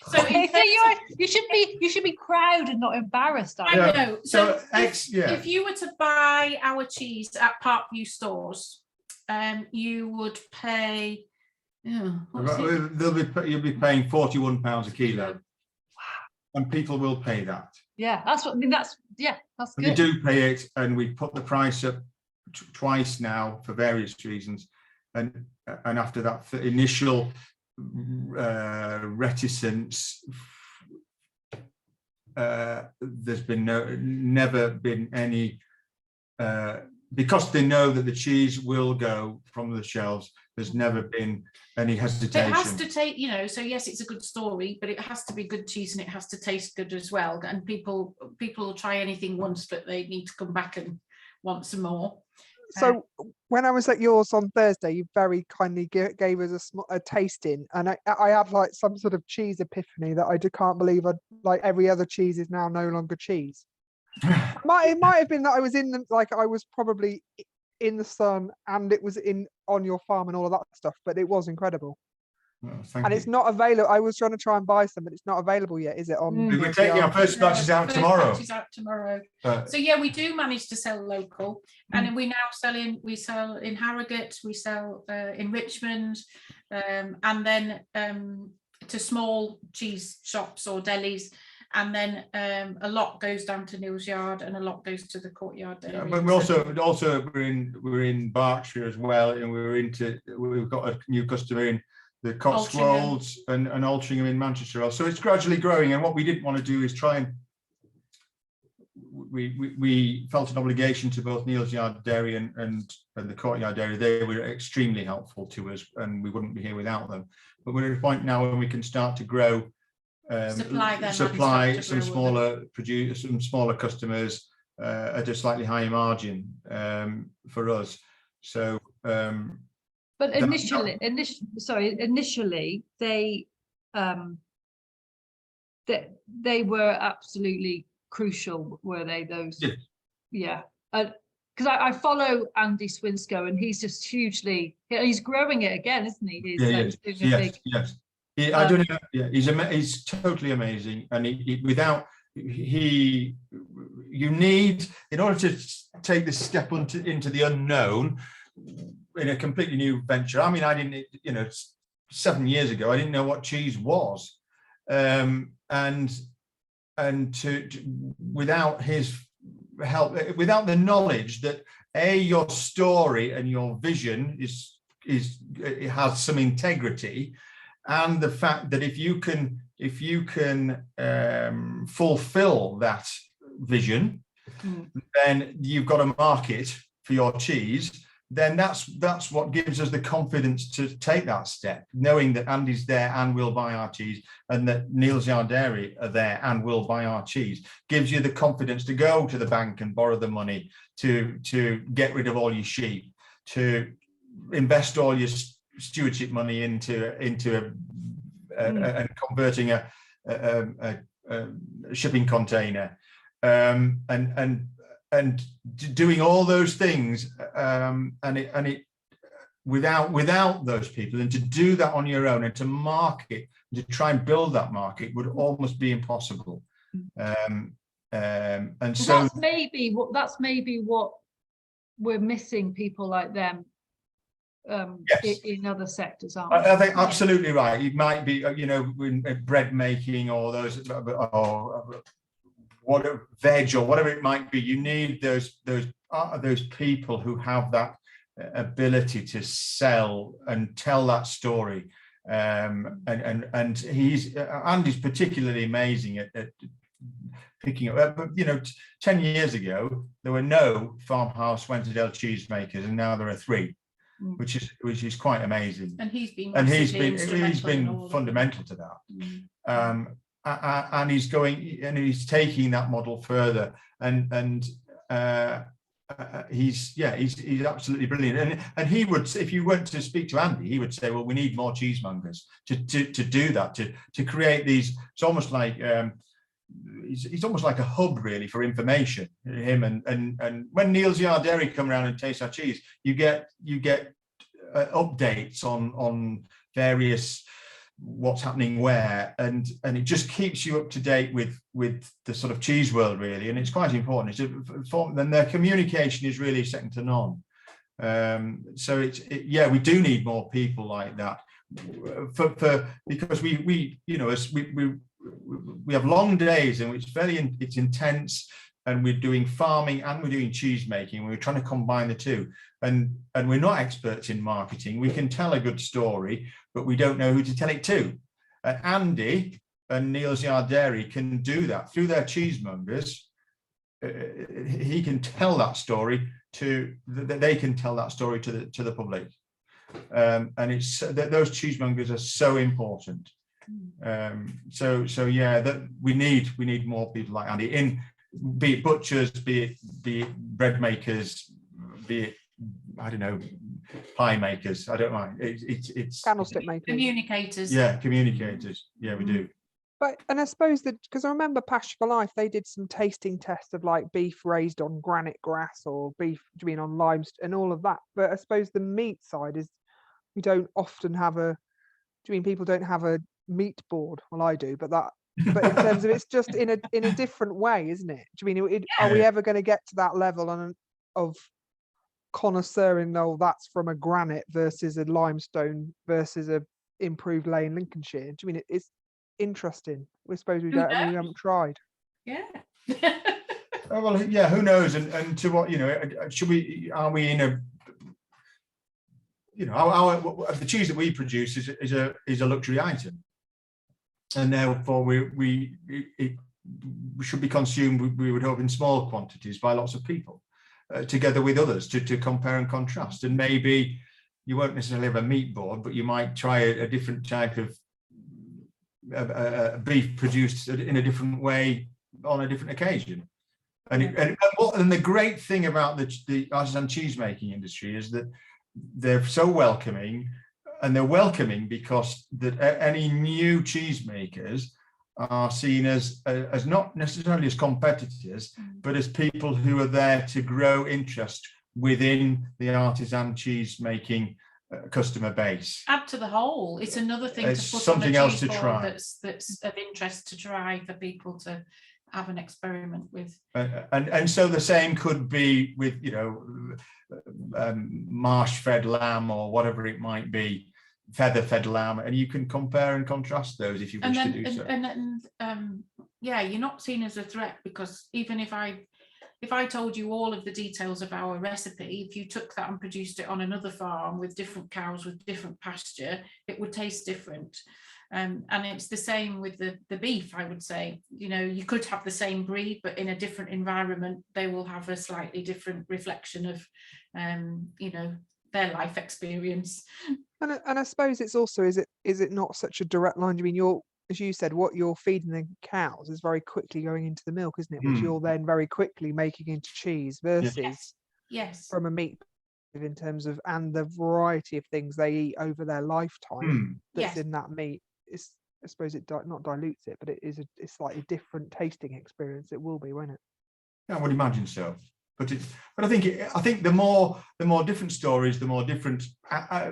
so you should be proud and not embarrassed. I know. So if you were to buy our cheese at Parkview stores, you would pay. You'll be paying £41 a kilo. Wow. And people will pay that. Yeah, that's what I mean. That's good. They do pay it, and we put the price up twice now for various reasons, and after that initial reticence, there's been never been any, because they know that the cheese will go from the shelves. There's never been any hesitation. It has to take, you know, so yes, it's a good story, but it has to be good cheese and it has to taste good as well. And people will try anything once, but they need to come back and want some more. So when I was at yours on Thursday, you very kindly gave us a tasting, and I had like some sort of cheese epiphany that I can't believe. Like every other cheese is now no longer cheese. It might have been that I was I was probably in the sun, and it was on your farm and all of that stuff, but it was incredible. Well, And it's not available. I was trying to buy some, but it's not available yet, is it? We're taking our first batches out tomorrow. So yeah, we do manage to sell local, and we now sell in Harrogate, we sell in Richmond, and then to small cheese shops or delis, and then a lot goes down to Neil's Yard, and a lot goes to the Courtyard Dairy. Yeah, but we're in Berkshire as well, and we've got a new customer in the Cotswolds and Altrincham in Manchester. So it's gradually growing, and what we didn't want to do is try and we felt an obligation to both Neil's Yard Dairy and the Courtyard Dairy. They were extremely helpful to us, and we wouldn't be here without them. But we're at a point now when we can start to grow, supply some smaller producers, some smaller customers at a slightly higher margin for us. So but initially they were absolutely crucial, were they? Those, yeah. Because I follow Andy Swinscoe, and he's just he's growing it again, isn't he? Yes. I don't know. Yeah, he's totally amazing, and you need, in order to take this step into the unknown in a completely new venture. I mean, I didn't, 7 years ago, I didn't know what cheese was, and without his help, without the knowledge that your story and your vision it has some integrity, and the fact that if you can fulfill that vision, then you've got a market for your cheese. Then that's what gives us the confidence to take that step, knowing that Andy's there and will buy our cheese, and that Neil's Yard Dairy are there and will buy our cheese. Gives you the confidence to go to the bank and borrow the money, to get rid of all your sheep, to invest all your stewardship money into and converting a shipping container, and doing all those things, and it without those people, and to do that on your own, and to market, to try and build that market would almost be impossible. And so that's maybe what we're missing, people like them. Yes. In other sectors, aren't we? I think absolutely right. It might be, in bread making or those, or whatever, veg or whatever it might be. You need those people who have that ability to sell and tell that story. And Andy's particularly amazing at picking up. But 10 years ago there were no farmhouse Wensleydale cheesemakers, and now there are 3. Which is quite amazing, and he's been fundamental to that. And he's going, and he's taking that model further, and he's absolutely brilliant. And he would, if you went to speak to Andy, he would say, well, we need more cheesemongers to do that, to create these. It's almost like he's almost like a hub really for information. Him and when Neil's Yard Dairy come around and taste our cheese, you get updates on various what's happening where, and it just keeps you up to date with the sort of cheese world really, and it's quite important. Then their communication is really second to none. So we do need more people like that because we have long days in which it's intense, and we're doing farming and we're doing cheese making. We're trying to combine the two, and we're not experts in marketing. We can tell a good story, but we don't know who to tell it to. Andy and Neil's Yard Dairy can do that through their cheesemongers. He can tell that story they can tell that story to the public, and it's those cheesemongers are so important. That we need more people like Andy, be it butchers, be it bread makers, be it I don't know, pie makers. I don't mind. It's Candlestick makers. Communicators. yeah, communicators. Yeah, we do. But, and I suppose that, because I remember Pasture for Life, they did some tasting tests of like beef raised on granite grass or beef, do you mean on limestone and all of that. But I suppose the meat side is, we don't often have a, do you mean people don't have a meat board? Well, I do, but but in terms of, it's just in a different way, isn't it? Do you mean, are we ever going to get to that level of connoisseuring, no, that's from a granite versus a limestone versus a improved lay in Lincolnshire? Do you mean it's interesting? We suppose we don't, we haven't tried. Yeah. Oh, well, yeah, who knows? And to what, are we in a, the cheese that we produce is a luxury item, and therefore it should be consumed, we would hope, in small quantities by lots of people, together with others to compare and contrast. And maybe you won't necessarily have a meat board, but you might try a different type of beef produced in a different way on a different occasion. And the great thing about the artisan cheese making industry is that they're so welcoming, and they're welcoming because that any new cheese makers are seen as not necessarily as competitors, but as people who are there to grow interest within the artisan cheese making customer base. Add to the whole. It's another thing It's to put something on a else cheese to board try. that's of interest to try for people to have an experiment with. And so the same could be with marsh fed lamb or whatever it might be, feather fed lamb, and you can compare and contrast those if you wish to do so. And yeah, you're not seen as a threat, because even if I told you all of the details of our recipe, if you took that and produced it on another farm with different cows with different pasture, it would taste different. And it's the same with the beef, I would say. You could have the same breed, but in a different environment, they will have a slightly different reflection of, their life experience. And I suppose it's also, is it not such a direct line? I mean, as you said, what you're feeding the cows is very quickly going into the milk, isn't it? Which you're then very quickly making into cheese versus Yes. from a meat, in terms of, and the variety of things they eat over their lifetime that's in that meat. I suppose it not dilutes it, but it is a slightly different tasting experience. It will be, won't it? I would imagine so. But I think the more different stories, the more different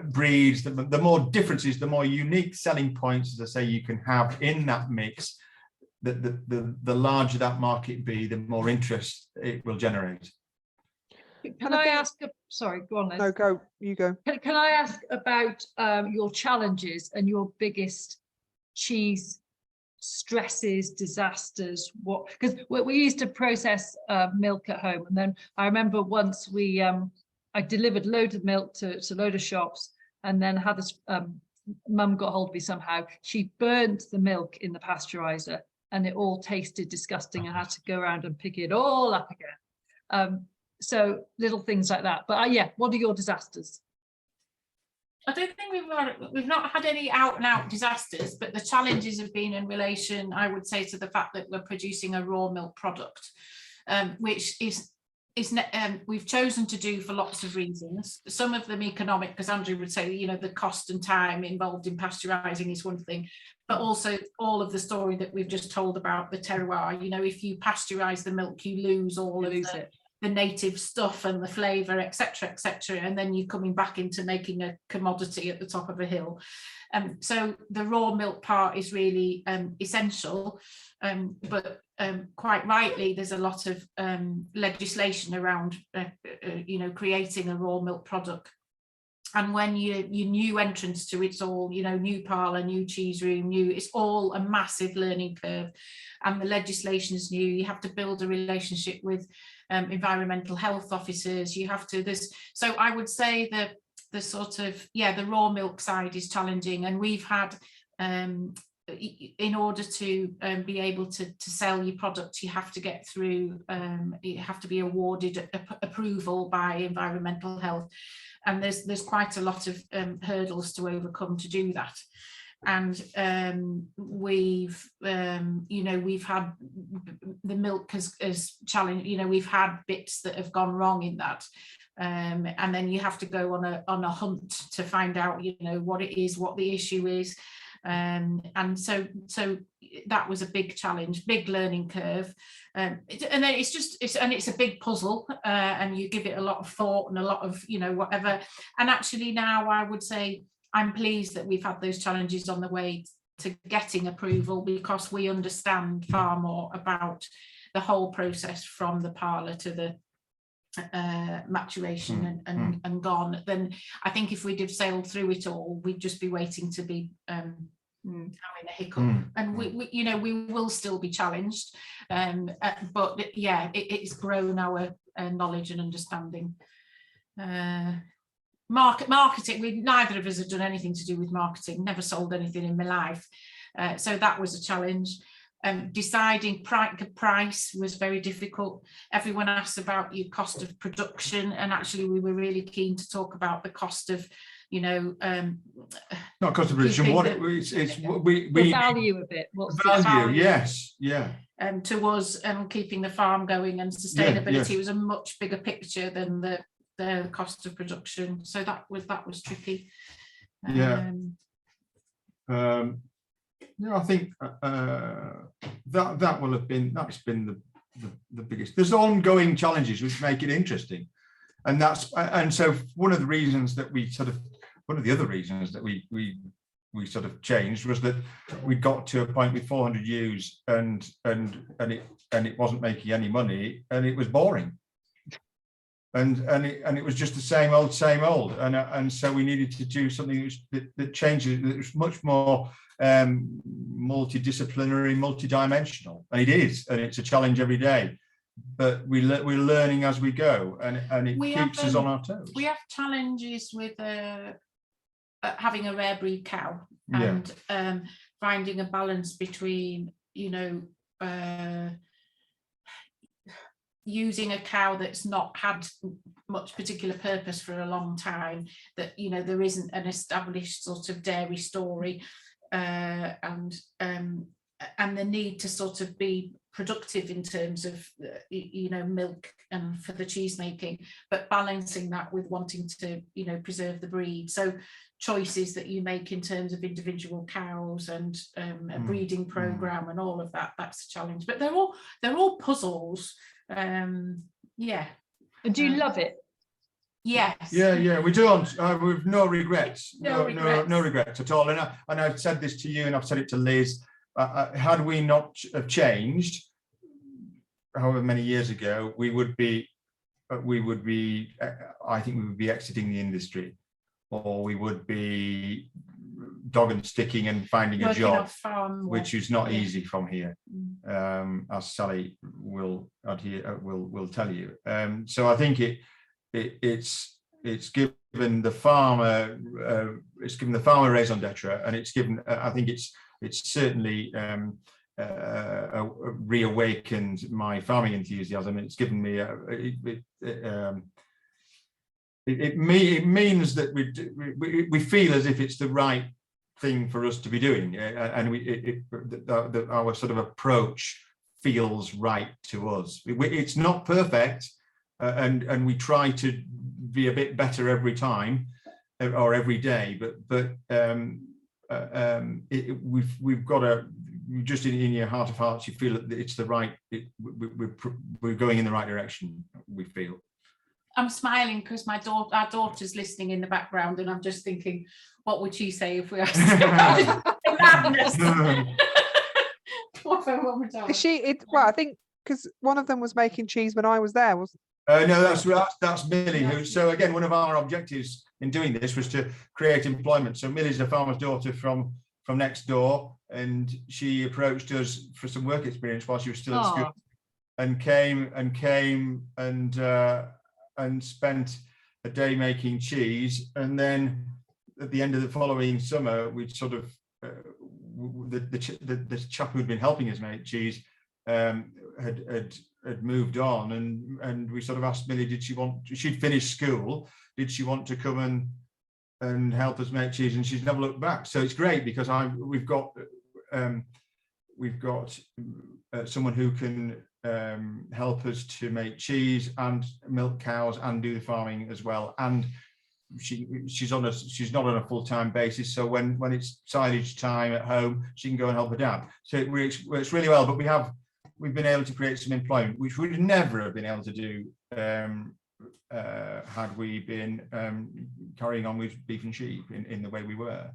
breeds, the more differences, the more unique selling points, as I say, you can have in that mix. The larger that market be, the more interest it will generate. Can I ask? Sorry, go on, Liz. No, you go. Can I ask about your challenges and your biggest cheese stresses, disasters? What, because we used to process milk at home, and then I remember once I delivered loads of milk to a load of shops, and then had this mum got hold of me somehow. She burnt the milk in the pasteurizer, and it all tasted disgusting. I had to go around and pick it all up again. So little things like that. But what are your disasters? I don't think we've not had any out and out disasters, but the challenges have been in relation, I would say, to the fact that we're producing a raw milk product, which we've chosen to do for lots of reasons. Some of them economic, because Andrew would say, the cost and time involved in pasteurising is one thing, but also all of the story that we've just told about the terroir. If you pasteurise the milk, you lose all of the native stuff and the flavour, etc., and then you're coming back into making a commodity at the top of a hill. So the raw milk part is really essential, but quite rightly, there's a lot of legislation around creating a raw milk product. And when you new entrants to it's all, new parlour, new cheese room, it's all a massive learning curve. And the legislation is new. You have to build a relationship with environmental health officers. So I would say that the sort of, the raw milk side is challenging. And we've had, in order to be able to sell your product, you have to get through, you have to be awarded approval by environmental health. And there's quite a lot of hurdles to overcome to do that. And we've had the milk as challenge, we've had bits that have gone wrong in that. and then you have to go on a hunt to find out, you know, what it is, what the issue is. And so that was a big challenge, big learning curve, and then it's a big puzzle, and you give it a lot of thought and a lot of, you know, whatever. And actually now I would say I'm pleased that we've had those challenges on the way to getting approval, because we understand far more about the whole process from the parlour to the maturation and gone. Then I think if we'd have sailed through it all, we'd just be waiting to be having a hiccup. And we you know, we will still be challenged, but yeah, it's grown our knowledge and understanding. Marketing, neither of us have done anything to do with marketing, never sold anything in my life, so that was a challenge. Deciding price was very difficult. Everyone asked about your cost of production, and actually we were really keen to talk about the cost of, you know, not cost of production, what it's we value a bit. What's value, the value? yes, yeah. To us, keeping the farm going and sustainability was a much bigger picture than the cost of production. So that was tricky. Yeah. Yeah, I think that will have been, that's been the biggest. There's ongoing challenges which make it interesting, and so one of the reasons that we sort of, one of the other reasons that we sort of changed was that we got to a point with 400 ewes and it wasn't making any money, and it was boring, and it was just the same old, and so we needed to do something that changes, that was much more multidisciplinary, multidimensional, and it is, and it's a challenge every day, but we're learning as we go, and it keeps us on our toes. We have challenges with having a rare breed cow, and finding a balance between, you know, using a cow that's not had much particular purpose for a long time, that, you know, there isn't an established sort of dairy story, and the need to sort of be productive in terms of, you know, milk and for the cheese making, but balancing that with wanting to, you know, preserve the breed. So choices that you make in terms of individual cows and a breeding program and all of that, that's a challenge, but they're all puzzles. Yeah. And do you love it? Yes. Yeah, we don't. We've no regrets. No regrets at all. And I've said this to you, and I've said it to Liz. Had we not have changed, however many years ago, we would be. I think we would be exiting the industry, or we would be dog and sticking and finding a job, which is not easy from here, as Sally will tell you. So I think it's given the farmer raison d'etre, and it's given, I think it's certainly reawakened my farming enthusiasm. It's given me it means that we feel as if it's the right thing for us to be doing, and our sort of approach feels right to us. It's not perfect, and we try to be a bit better every time or every day, but we've got to, just in your heart of hearts, you feel that it's the right, we're going in the right direction, we feel. I'm smiling because our daughter's listening in the background, and I'm just thinking, what would she say if we asked her about madness? Well, I think because one of them was making cheese when I was there, wasn't it? No, that's Millie. Who, so again, one of our objectives in doing this was to create employment. So Millie's a farmer's daughter from next door, and she approached us for some work experience while she was still at school, and came and spent a day making cheese, and then at the end of the following summer, we'd sort of the chap who'd been helping us make cheese had moved on, and we sort of asked Millie, she'd finished school, did she want to come and help us make cheese, and she's never looked back. So it's great because we've got someone who can help us to make cheese and milk cows and do the farming as well. And she's not on a full-time basis, so when it's silage time at home, she can go and help her dad. So it works really well. But we've been able to create some employment, which we would never have been able to do had we been carrying on with beef and sheep in the way we were.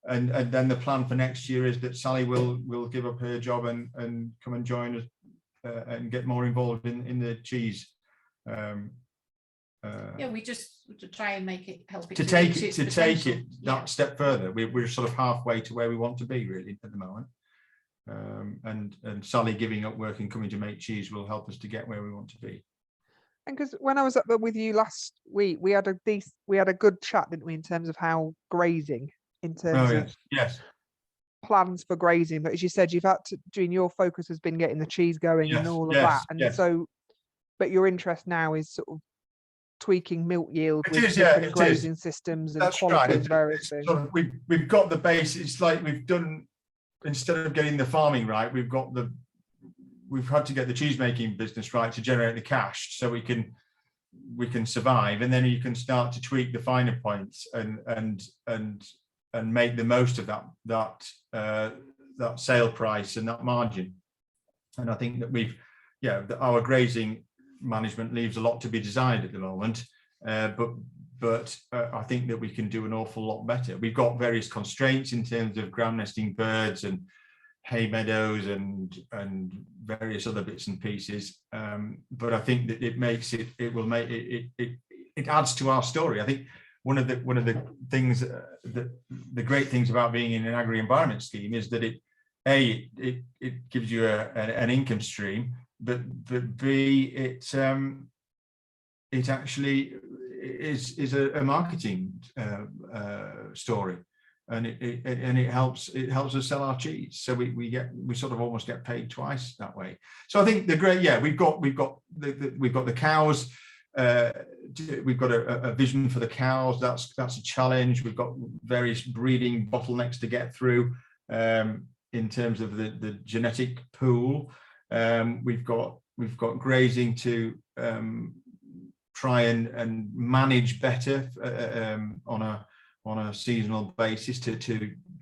And then the plan for next year is that Sally will give up her job and come and join us and get more involved in the cheese. Yeah, we just to try and make it help it to take it potential. that step further. We're sort of halfway to where we want to be really at the moment. And Sally giving up work and coming to make cheese will help us to get where we want to be. And because when I was up there with you last week, we had a good chat, didn't we, in terms of how grazing, in terms of yes, plans for grazing. But as you said, you've had to, Jean, your focus has been getting the cheese going and all of that. And so, but your interest now is sort of tweaking milk yield with different grazing systems and quality and various things. Sort of, we've got the base. It's like we've done, instead of getting the farming right, we've had to get the cheese making business right to generate the cash so we can survive, and then you can start to tweak the finer points and make the most of that sale price and that margin. And I think that our grazing management leaves a lot to be desired at the moment, but I think that we can do an awful lot better. We've got various constraints in terms of ground nesting birds and hay meadows and various other bits and pieces, but I think that it adds to our story. I think one of the things the great things about being in an agri-environment scheme is that it gives you an income stream, but B, it actually is a marketing story, and it helps us sell our cheese. So we sort of almost get paid twice that way. So I think we've got the cows. We've got a vision for the cows. That's a challenge. We've got various breeding bottlenecks to get through in terms of the genetic pool. We've got grazing to try and manage better on a seasonal basis to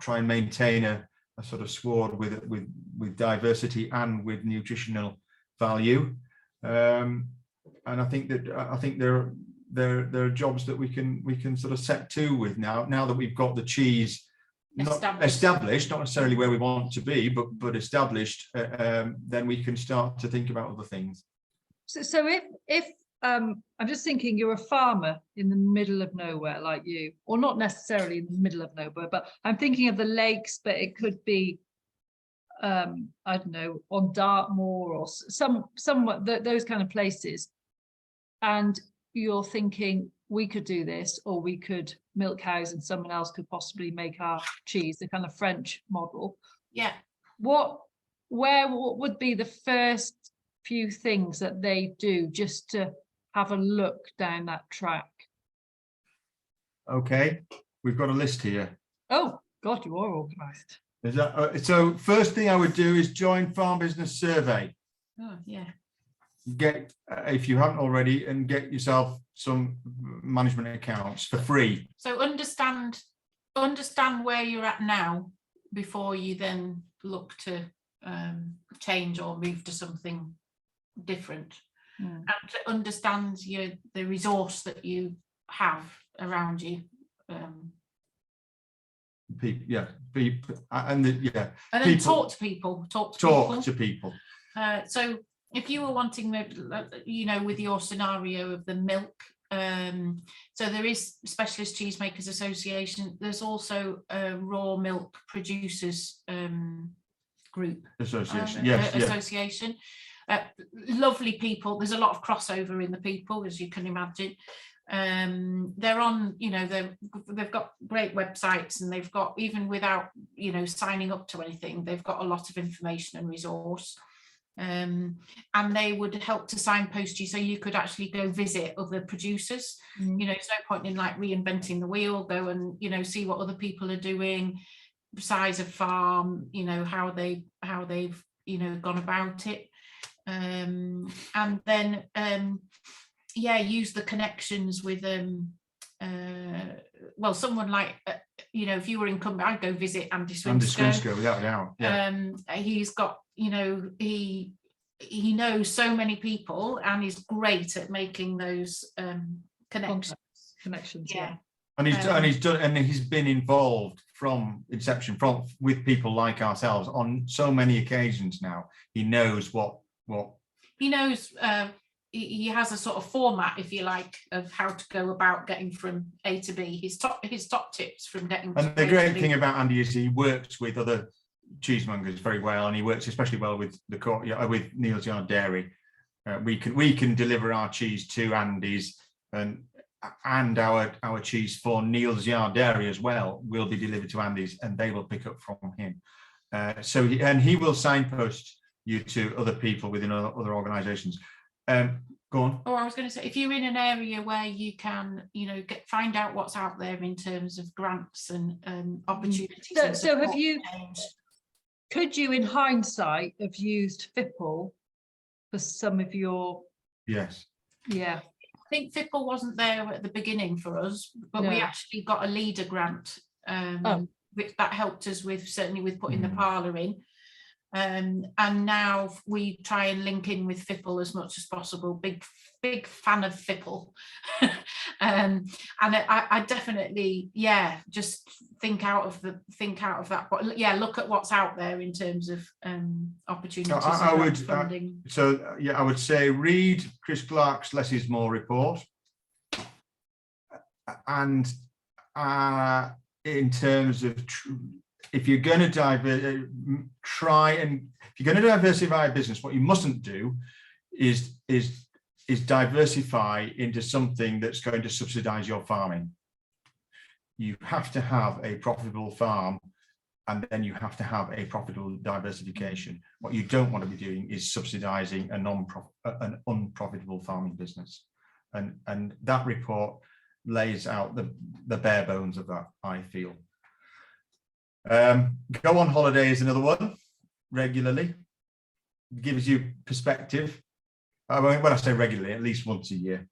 try and maintain a sort of sward with diversity and with nutritional value. And I think there are jobs that we can sort of set to with now that we've got the cheese not established, not necessarily where we want to be, but established. Then we can start to think about other things. So if I'm just thinking, you're a farmer in the middle of nowhere like you, or not necessarily in the middle of nowhere, but I'm thinking of the lakes, but it could be I don't know, on Dartmoor or somewhat those kind of places. And you're thinking, we could do this, or we could milk cows and someone else could possibly make our cheese, the kind of French model. Yeah. What would be the first few things that they do just to have a look down that track? Okay, we've got a list here. Oh God, you are organised. Is that so? First thing I would do is join Farm Business Survey. Oh yeah. Get if you haven't already, and get yourself some management accounts for free. So understand where you're at now before you then look to change or move to something different, and to understand the resource that you have around you. People, and then people, talk to people. So if you were wanting, with your scenario of the milk, so there is Specialist Cheesemakers Association. There's also a Raw Milk Producers group association. Association. Lovely people. There's a lot of crossover in the people, as you can imagine. They're on, they've got great websites, and they've got, even without signing up to anything, they've got a lot of information and resource. And they would help to signpost you, so you could actually go visit other producers. There's no point in like reinventing the wheel. Go and see what other people are doing, size of farm, how they've gone about it. and then yeah, use the connections with well, someone like you know, if you were in Cumbria, I'd go visit Andy Swinsko, without a doubt. Yeah. He's got, you know, he knows so many people and he's great at making those connections. Yeah. And he's been involved from inception, with people like ourselves on so many occasions now. He knows what he knows. He has a sort of format, if you like, of how to go about getting from A to B. His top tips from getting. And the great thing about Andy is he works with other cheesemongers very well, and he works especially well with with Neal's Yard Dairy. We can deliver our cheese to Andy's, and our cheese for Neal's Yard Dairy as well will be delivered to Andy's, and they will pick up from him. So he will signpost you to other people within other organisations. Go on. Oh, I was going to say, if you're in an area where you can, you know, find out what's out there in terms of grants and opportunities. So have you? Could you, in hindsight, have used FIPL for some of your? Yes. Yeah. I think FIPL wasn't there at the beginning for us, but we actually got a leader grant, which that helped us with, certainly with putting the parlour in. And now we try and link in with FIPL as much as possible. Big fan of FIPL. And I definitely, yeah, just think out of that. But yeah, look at what's out there in terms of opportunities. I would funding. I would say read Chris Clark's Less is More report, and in terms of if you're going to diversify a business, what you mustn't do is diversify into something that's going to subsidize your farming. You have to have a profitable farm, and then you have to have a profitable diversification. What you don't want to be doing is subsidizing an unprofitable farming business, and that report lays out the bare bones of that, I feel. Go on holiday is another one, regularly. Gives you perspective. When I say regularly, at least once a year.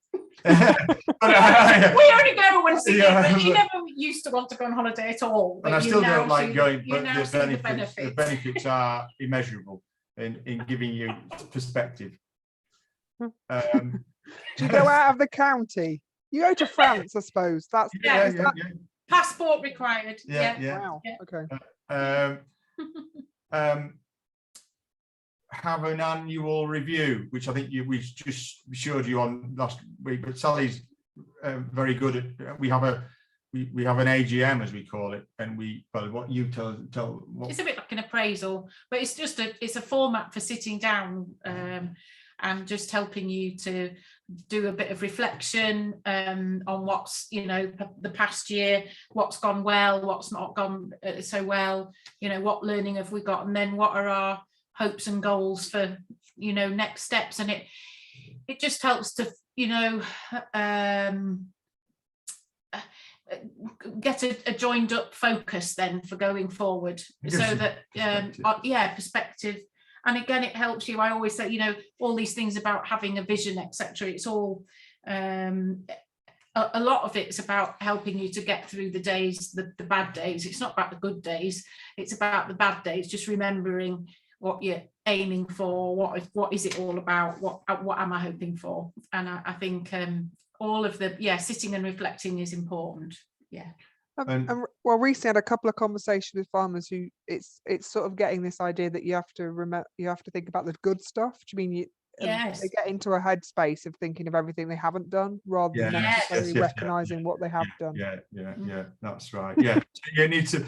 We only go once a year, but she never used to want to go on holiday at all. And I still don't like going, but the benefits are immeasurable in giving you perspective. Do you go out of the county? You go to France, I suppose. That's passport required. Yeah. Wow. Okay. Have an annual review, which I think we just showed you on last week. But Sally's very good at. We have an AGM, as we call it, and what you tell. It's a bit like an appraisal, but it's just it's a format for sitting down and just helping you to do a bit of reflection on what's, you know, the past year, what's gone well, what's not gone so well, you know, what learning have we got, and then what are our hopes and goals for, you know, next steps. And it just helps to, you know, get a joined up focus then for going forward, so that perspective. And again, it helps you. I always say, you know, all these things about having a vision, etc. It's all a lot of it's about helping you to get through the days, the bad days. It's not about the good days. It's about the bad days. Just remembering what you're aiming for. What is it all about? What am I hoping for? And I think all of sitting and reflecting is important. Yeah. Well, recently had a couple of conversations with farmers who it's sort of getting this idea that you have to think about the good stuff. Do you mean yes. They get into a headspace of thinking of everything they haven't done rather than necessarily recognizing what they have done. Yeah, that's right. Yeah, so you need to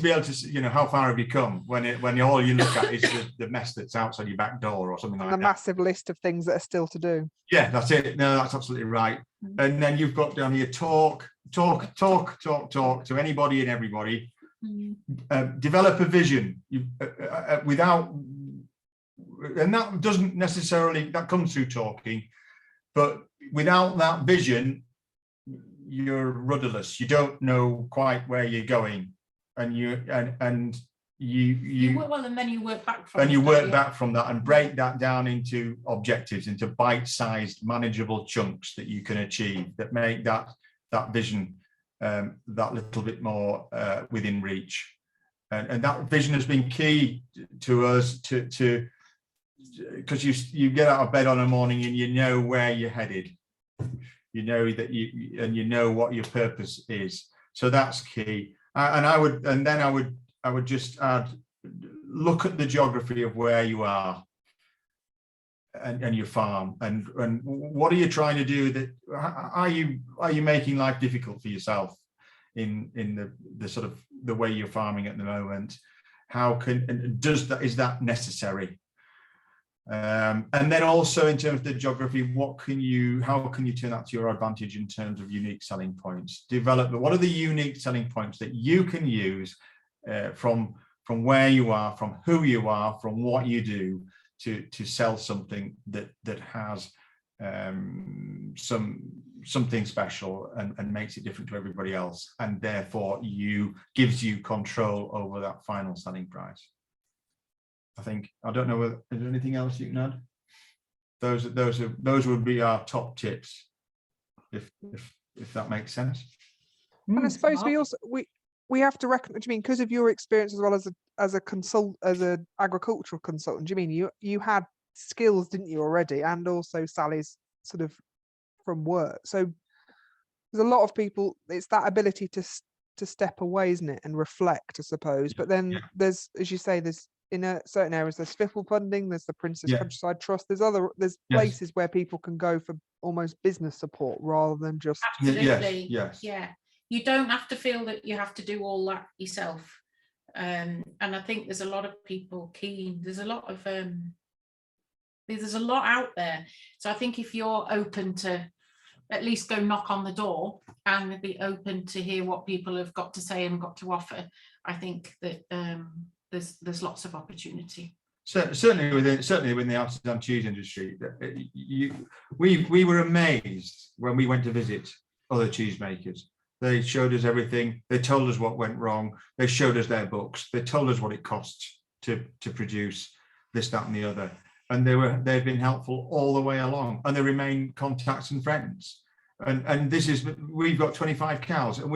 be able to, you know, how far have you come when all you look at is the mess that's outside your back door or something like that. A massive list of things that are still to do. Yeah, that's it. No, that's absolutely right. And then you've got down here talk to anybody and everybody. Develop a vision. And that doesn't necessarily, that comes through talking, but without that vision, you're rudderless. You don't know quite where you're going, and well, and then you work back from and it, you don't work you? back from that and break that down into objectives, into bite-sized, manageable chunks that you can achieve, that make that vision that little bit more within reach. And that vision has been key to us to because you get out of bed on a morning and you know where you're headed, you know that you know what your purpose is. So that's key. I would just add, look at the geography of where you are and your farm, and what are you trying to do? That are you making life difficult for yourself in the sort of the way you're farming at the moment? Is that necessary? And then also in terms of the geography, how can you turn that to your advantage in terms of unique selling points? What are the unique selling points that you can use from where you are, from who you are, from what you do to sell something that has something special and makes it different to everybody else, and therefore gives you control over that final selling price. I don't know whether is there anything else you can add. Those would be our top tips, if that makes sense. And I suppose we have to recognize, because of your experience as well as an agricultural consultant, do you mean you had skills, didn't you, already, and also Sally's sort of from work. So there's a lot of people, it's that ability to step away, isn't it, and reflect, I suppose. But then there's, as you say, there's in certain areas, there's FIFL funding, there's the Princess Countryside Trust, there's places where people can go for almost business support rather than just absolutely. Yeah, you don't have to feel that you have to do all that yourself. And I think there's a lot of people keen. There's a lot out there. So I think if you're open to at least go knock on the door and be open to hear what people have got to say and got to offer, I think that there's lots of opportunity. Certainly within the artisan cheese industry, we were amazed when we went to visit other cheesemakers. They showed us everything. They told us what went wrong. They showed us their books. They told us what it costs to produce this, that, and the other. And they've been helpful all the way along, and they remain contacts and friends. And we've got 25 cows, and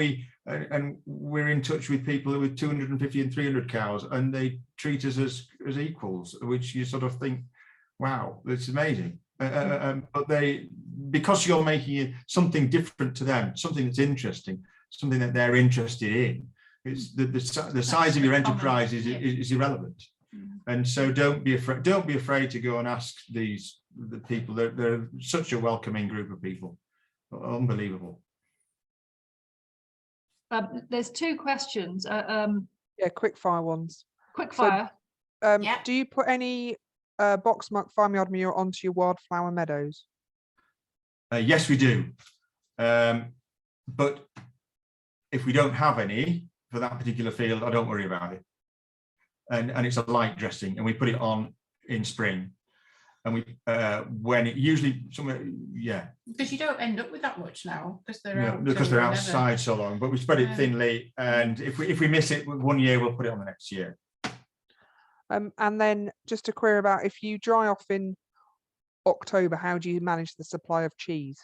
we're in touch with people with 250 and 300 cows, and they treat us as equals, which you sort of think, wow, it's amazing. But because you're making something different to them, something that's interesting, something that they're interested in, it's the size of your enterprise is irrelevant. And so don't be afraid to go and ask the people. They're such a welcoming group of people. Unbelievable. There's two questions. quick fire ones. Quick fire. Do you put any boxmark farmyard manure onto your wildflower meadows? Yes, we do. But if we don't have any for that particular field, I don't worry about it. And it's a light dressing, and we put it on in spring. And we when it usually somewhere, because you don't end up with that much now because they're outside so long. But we spread it thinly, and if we miss it 1 year, we'll put it on the next year. And then just a query about, if you dry off in October, how do you manage the supply of cheese?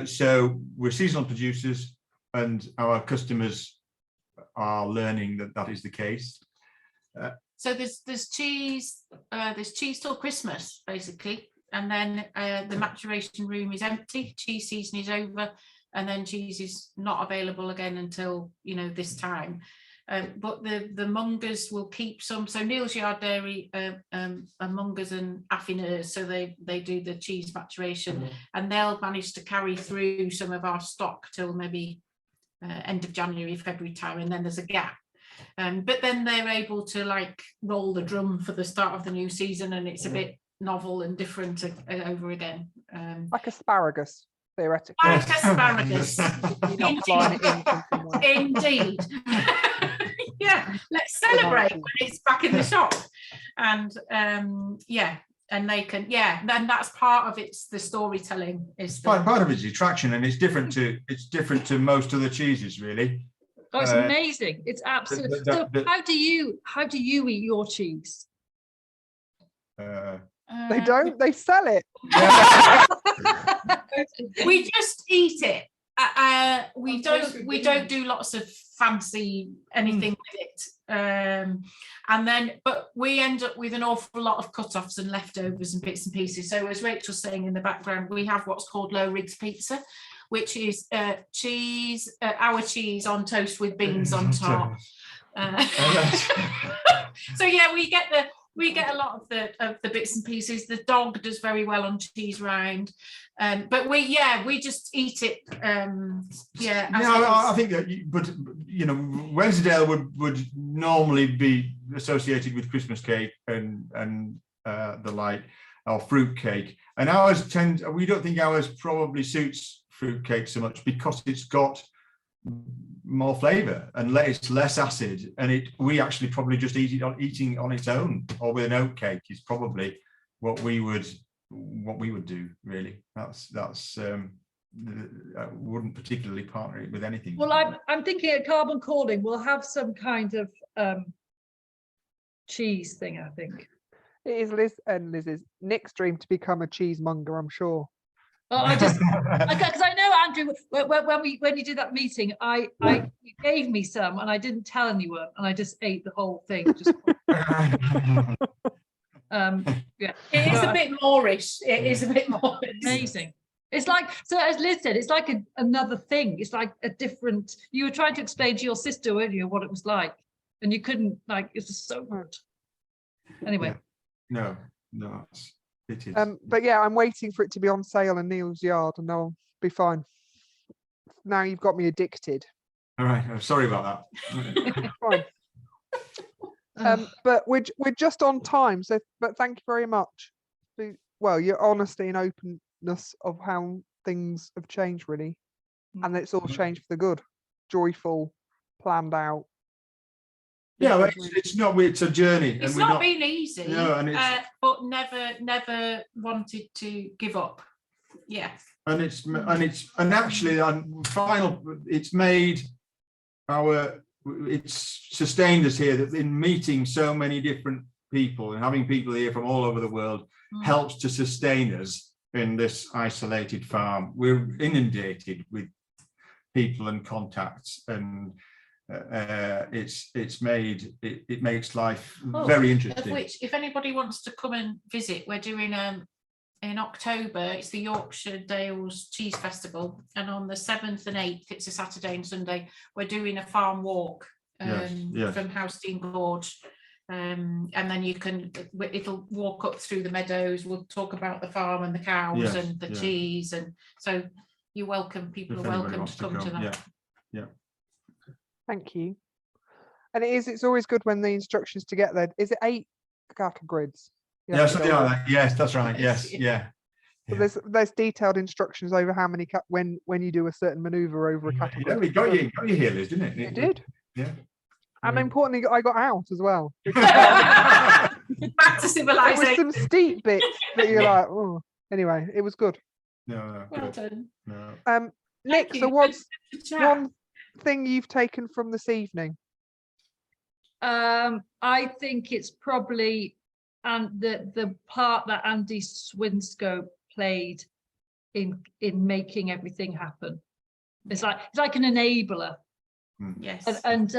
So we're seasonal producers, and our customers are learning that is the case. So there's cheese till Christmas basically, and then the maturation room is empty. Cheese season is over, and then cheese is not available again until this time. But the mongers will keep some. So Neil's Yard Dairy are mongers and affineurs, so they do the cheese maturation, and they'll manage to carry through some of our stock till maybe end of January, February time, and then there's a gap. But then they're able to roll the drum for the start of the new season, and it's a bit novel and different over again. Like asparagus, theoretically. Like asparagus. Indeed. Yeah, let's celebrate when it's back in the shop. And and they can, then that's part of the storytelling. Part of it's the attraction, and it's different to most other cheeses, really. Oh, it's amazing. It's absolutely. So how do you eat your cheese? They don't, they sell it. We just eat it. We don't do lots of fancy anything with it. But we end up with an awful lot of cut-offs and leftovers and bits and pieces. So as Rachel's saying in the background, we have what's called low rigs pizza, which is cheese, our cheese on toast with beans on top. So yeah, we get a lot of the bits and pieces. The dog does very well on cheese round, but we just eat it. I think that, but you know, Wensleydale would normally be associated with Christmas cake and the like, or fruit cake, and we don't think ours probably suits fruit cake so much because it's got more flavor and it's less acid, and we actually probably just eating on its own or with an oat cake is probably what we would do, really. That's I wouldn't particularly partner it with anything. Well, I'm thinking at Carbon Calling we'll have some kind of cheese thing, I think. It is Liz and Liz's Nick's dream to become a cheesemonger, I'm sure. Well, because I know Andrew, when you did that meeting, you gave me some and I didn't tell anyone and I just ate the whole thing. Yeah, it is a bit Moorish. It is a bit Moorish. Amazing. It's like, so as Liz said, it's like another thing. It's like a different. You were trying to explain to your sister earlier what it was like, and you couldn't. Like, it's just so good. Anyway. No, it is. But yeah, I'm waiting for it to be on sale in Neil's yard, and I'll be fine. Now you've got me addicted. All right, I'm sorry about that. Fine. But we're just on time, so but thank you very much. Well, your honesty and openness of how things have changed, really, and it's all changed for the good, joyful, planned out. Yeah, well, it's a journey. It's not been easy. No, and but never wanted to give up. Yeah. And actually it's sustained us here, that in meeting so many different people and having people here from all over the world helps to sustain us in this isolated farm. We're inundated with people and contacts, and it makes life very interesting. Of which, if anybody wants to come and visit, we're doing in October, it's the Yorkshire Dales Cheese Festival, and on the 7th and 8th, it's a Saturday and Sunday, we're doing a farm walk from Housestein Gorge, and then it'll walk up through the meadows. We'll talk about the farm and the cows and the cheese, and so you're welcome. People are welcome to come to that. Yeah. Thank you. And it's always good when the instructions to get there. Is it 8 cattle grids? Yes, that's right. Yes, yeah. So there's detailed instructions over how many when you do a certain maneuver over a cattle grid. We got you here, Liz, didn't it? It did. Yeah. And importantly, I got out as well. Back to civilization. There were some steep bits that you're like, oh. Anyway, it was good. No. Well done. No. Nick, so what's one thing you've taken from this evening? I think it's probably the part that Andy Swinscoe played in making everything happen. It's like an enabler. Yes. And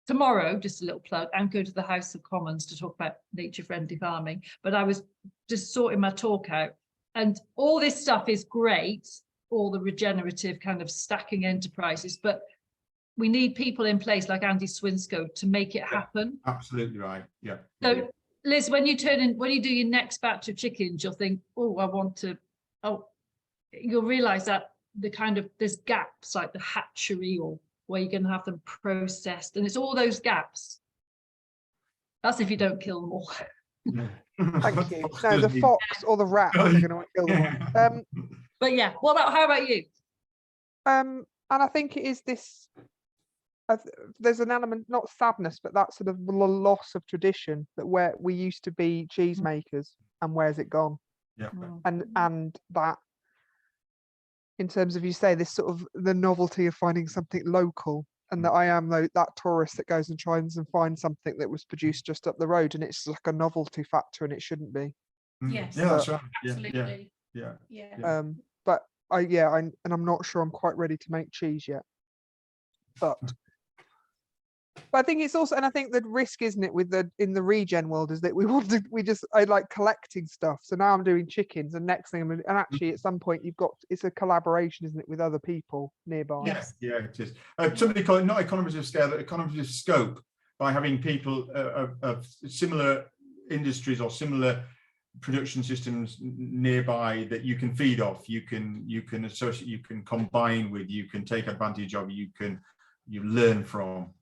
tomorrow, just a little plug, I'm going to the House of Commons to talk about nature-friendly farming. But I was just sorting my talk out, and all this stuff is great, all the regenerative kind of stacking enterprises, but we need people in place like Andy Swinscoe to make it happen. Absolutely right. Yeah. So Liz, when you do your next batch of chickens, you'll think, you'll realize that there's gaps like the hatchery or where you're going to have them processed, and it's all those gaps. That's if you don't kill them all. Thank you. No, the fox or the rat are going to kill them. But yeah, how about you? And I think it is this. There's an element, not sadness, but that sort of loss of tradition, that where we used to be cheesemakers, and where's it gone? Yeah. And that, in terms of, you say, this sort of the novelty of finding something local, and that I am that tourist that goes and tries and finds something that was produced just up the road, and it's like a novelty factor, and it shouldn't be. Yes. Yeah, that's right. Absolutely. Yeah. But I'm not sure I'm quite ready to make cheese yet. But I think it's also, and I think the risk, isn't it, in the ReGen world, is that I like collecting stuff. So now I'm doing chickens, and next thing and actually at some point it's a collaboration, isn't it, with other people nearby. Yes. Yeah, it is. Somebody call it not economies of scale, but economies of scope, by having people of similar industries or similar production systems nearby that you can feed off, you can associate, you can combine with, you can take advantage of, you learn from.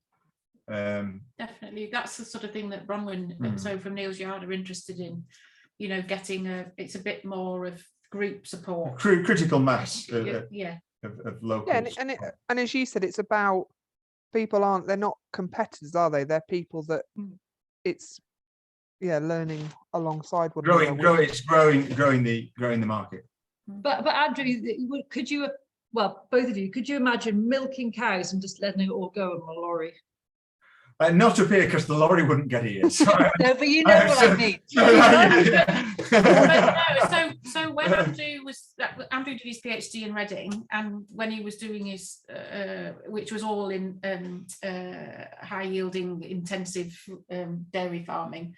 Definitely, that's the sort of thing that Bronwyn so from Neil's Yard are interested in, getting it's a bit more of group support, critical mass of local. Yeah, and as you said, it's about people they're not competitors, are they? They're people that it's learning alongside one another. It's growing the market. But Andrew, could you, well, both of you, could you imagine milking cows and just letting it all go on a lorry? Not up here, because the lorry wouldn't get here. So, no, but you know what I mean. So when Andrew did his PhD in Reading, and when he was doing his, which was all in high yielding intensive dairy farming,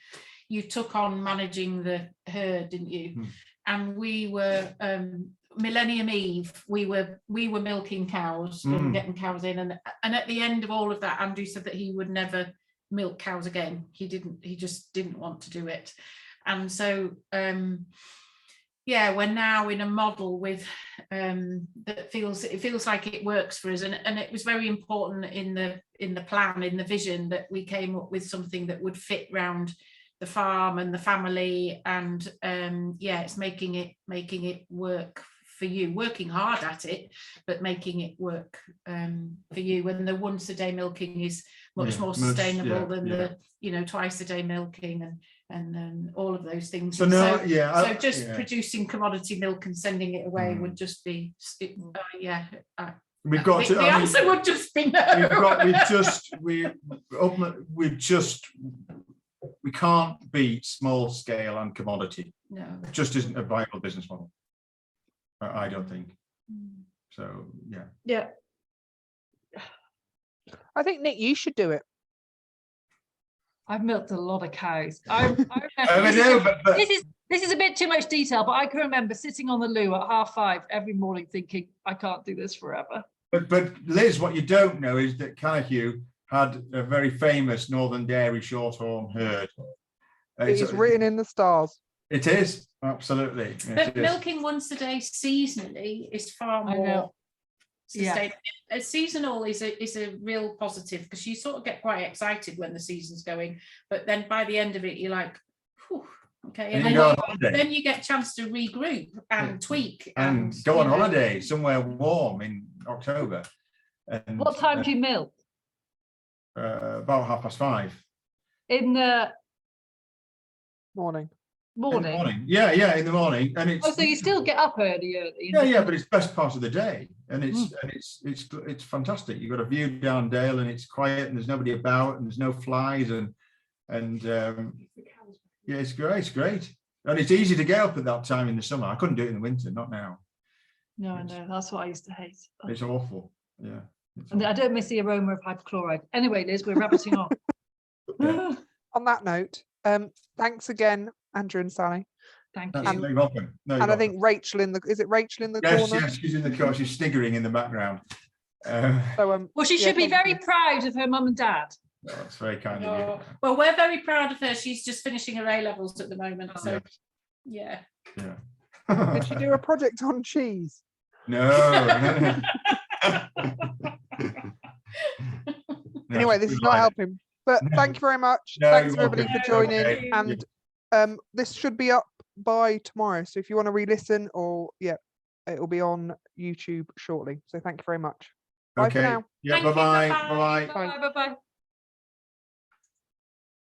you took on managing the herd, didn't you? And we were Millennium Eve, we were milking cows and getting cows in, and at the end of all of that, Andrew said that he would never milk cows again. He just didn't want to do it. And so we're now in a model with that feels like it works for us, and it was very important in the plan, in the vision, that we came up with something that would fit round the farm and the family, and it's making it work for you, working hard at it, but making it work for you. And the once a day milking is much more sustainable than the twice a day milking and all of those things. So producing commodity milk and sending it away would just be we've got the answer would just be no. We can't beat small scale and commodity. No, it just isn't a viable business model, I don't think. So yeah, I think, Nick, you should do it. I've milked a lot of cows. This is a bit too much detail, but I can remember sitting on the loo at 5:30 every morning thinking, I can't do this forever. But Liz, what you don't know is that Canachue had a very famous Northern Dairy Shorthorn herd. It's written in the stars. It is, absolutely. But milking once a day seasonally is far more sustainable. Yeah. Seasonal is a real positive, because you sort of get quite excited when the season's going, but then by the end of it, you're like, whew, okay. And then you get a chance to regroup and tweak. And go on holiday somewhere warm in October. And, what time do you milk? About 5:30. In the morning. Yeah, in the morning. And it's so you still get up early. But it's best part of the day, and it's fantastic. You've got a view down Dale, and it's quiet, and there's nobody about, and there's no flies, and it's great, and it's easy to get up at that time in the summer. I couldn't do it in the winter, not now. No, I know, that's what I used to hate. It's awful. Yeah. And I don't miss the aroma of hypochlorite. Anyway, Liz, we're wrapping up. On that note, thanks again, Andrew and Sally. Thank you. You're welcome. No, I think Rachel is it Rachel in the corner? Yes, she's in the corner. She's sniggering in the background. Well, she should be very proud of her mum and dad. Oh, that's very kind of you. Well, we're very proud of her. She's just finishing her A-levels at the moment. So, yeah. Did she do a project on cheese? No. Anyway, this is not helping. But thank you very much. Thanks everybody for joining. Okay. And this should be up by tomorrow. So if you want to re-listen, or it'll be on YouTube shortly. So thank you very much. Bye for now. Yeah, bye-bye. Bye-bye. Bye-bye.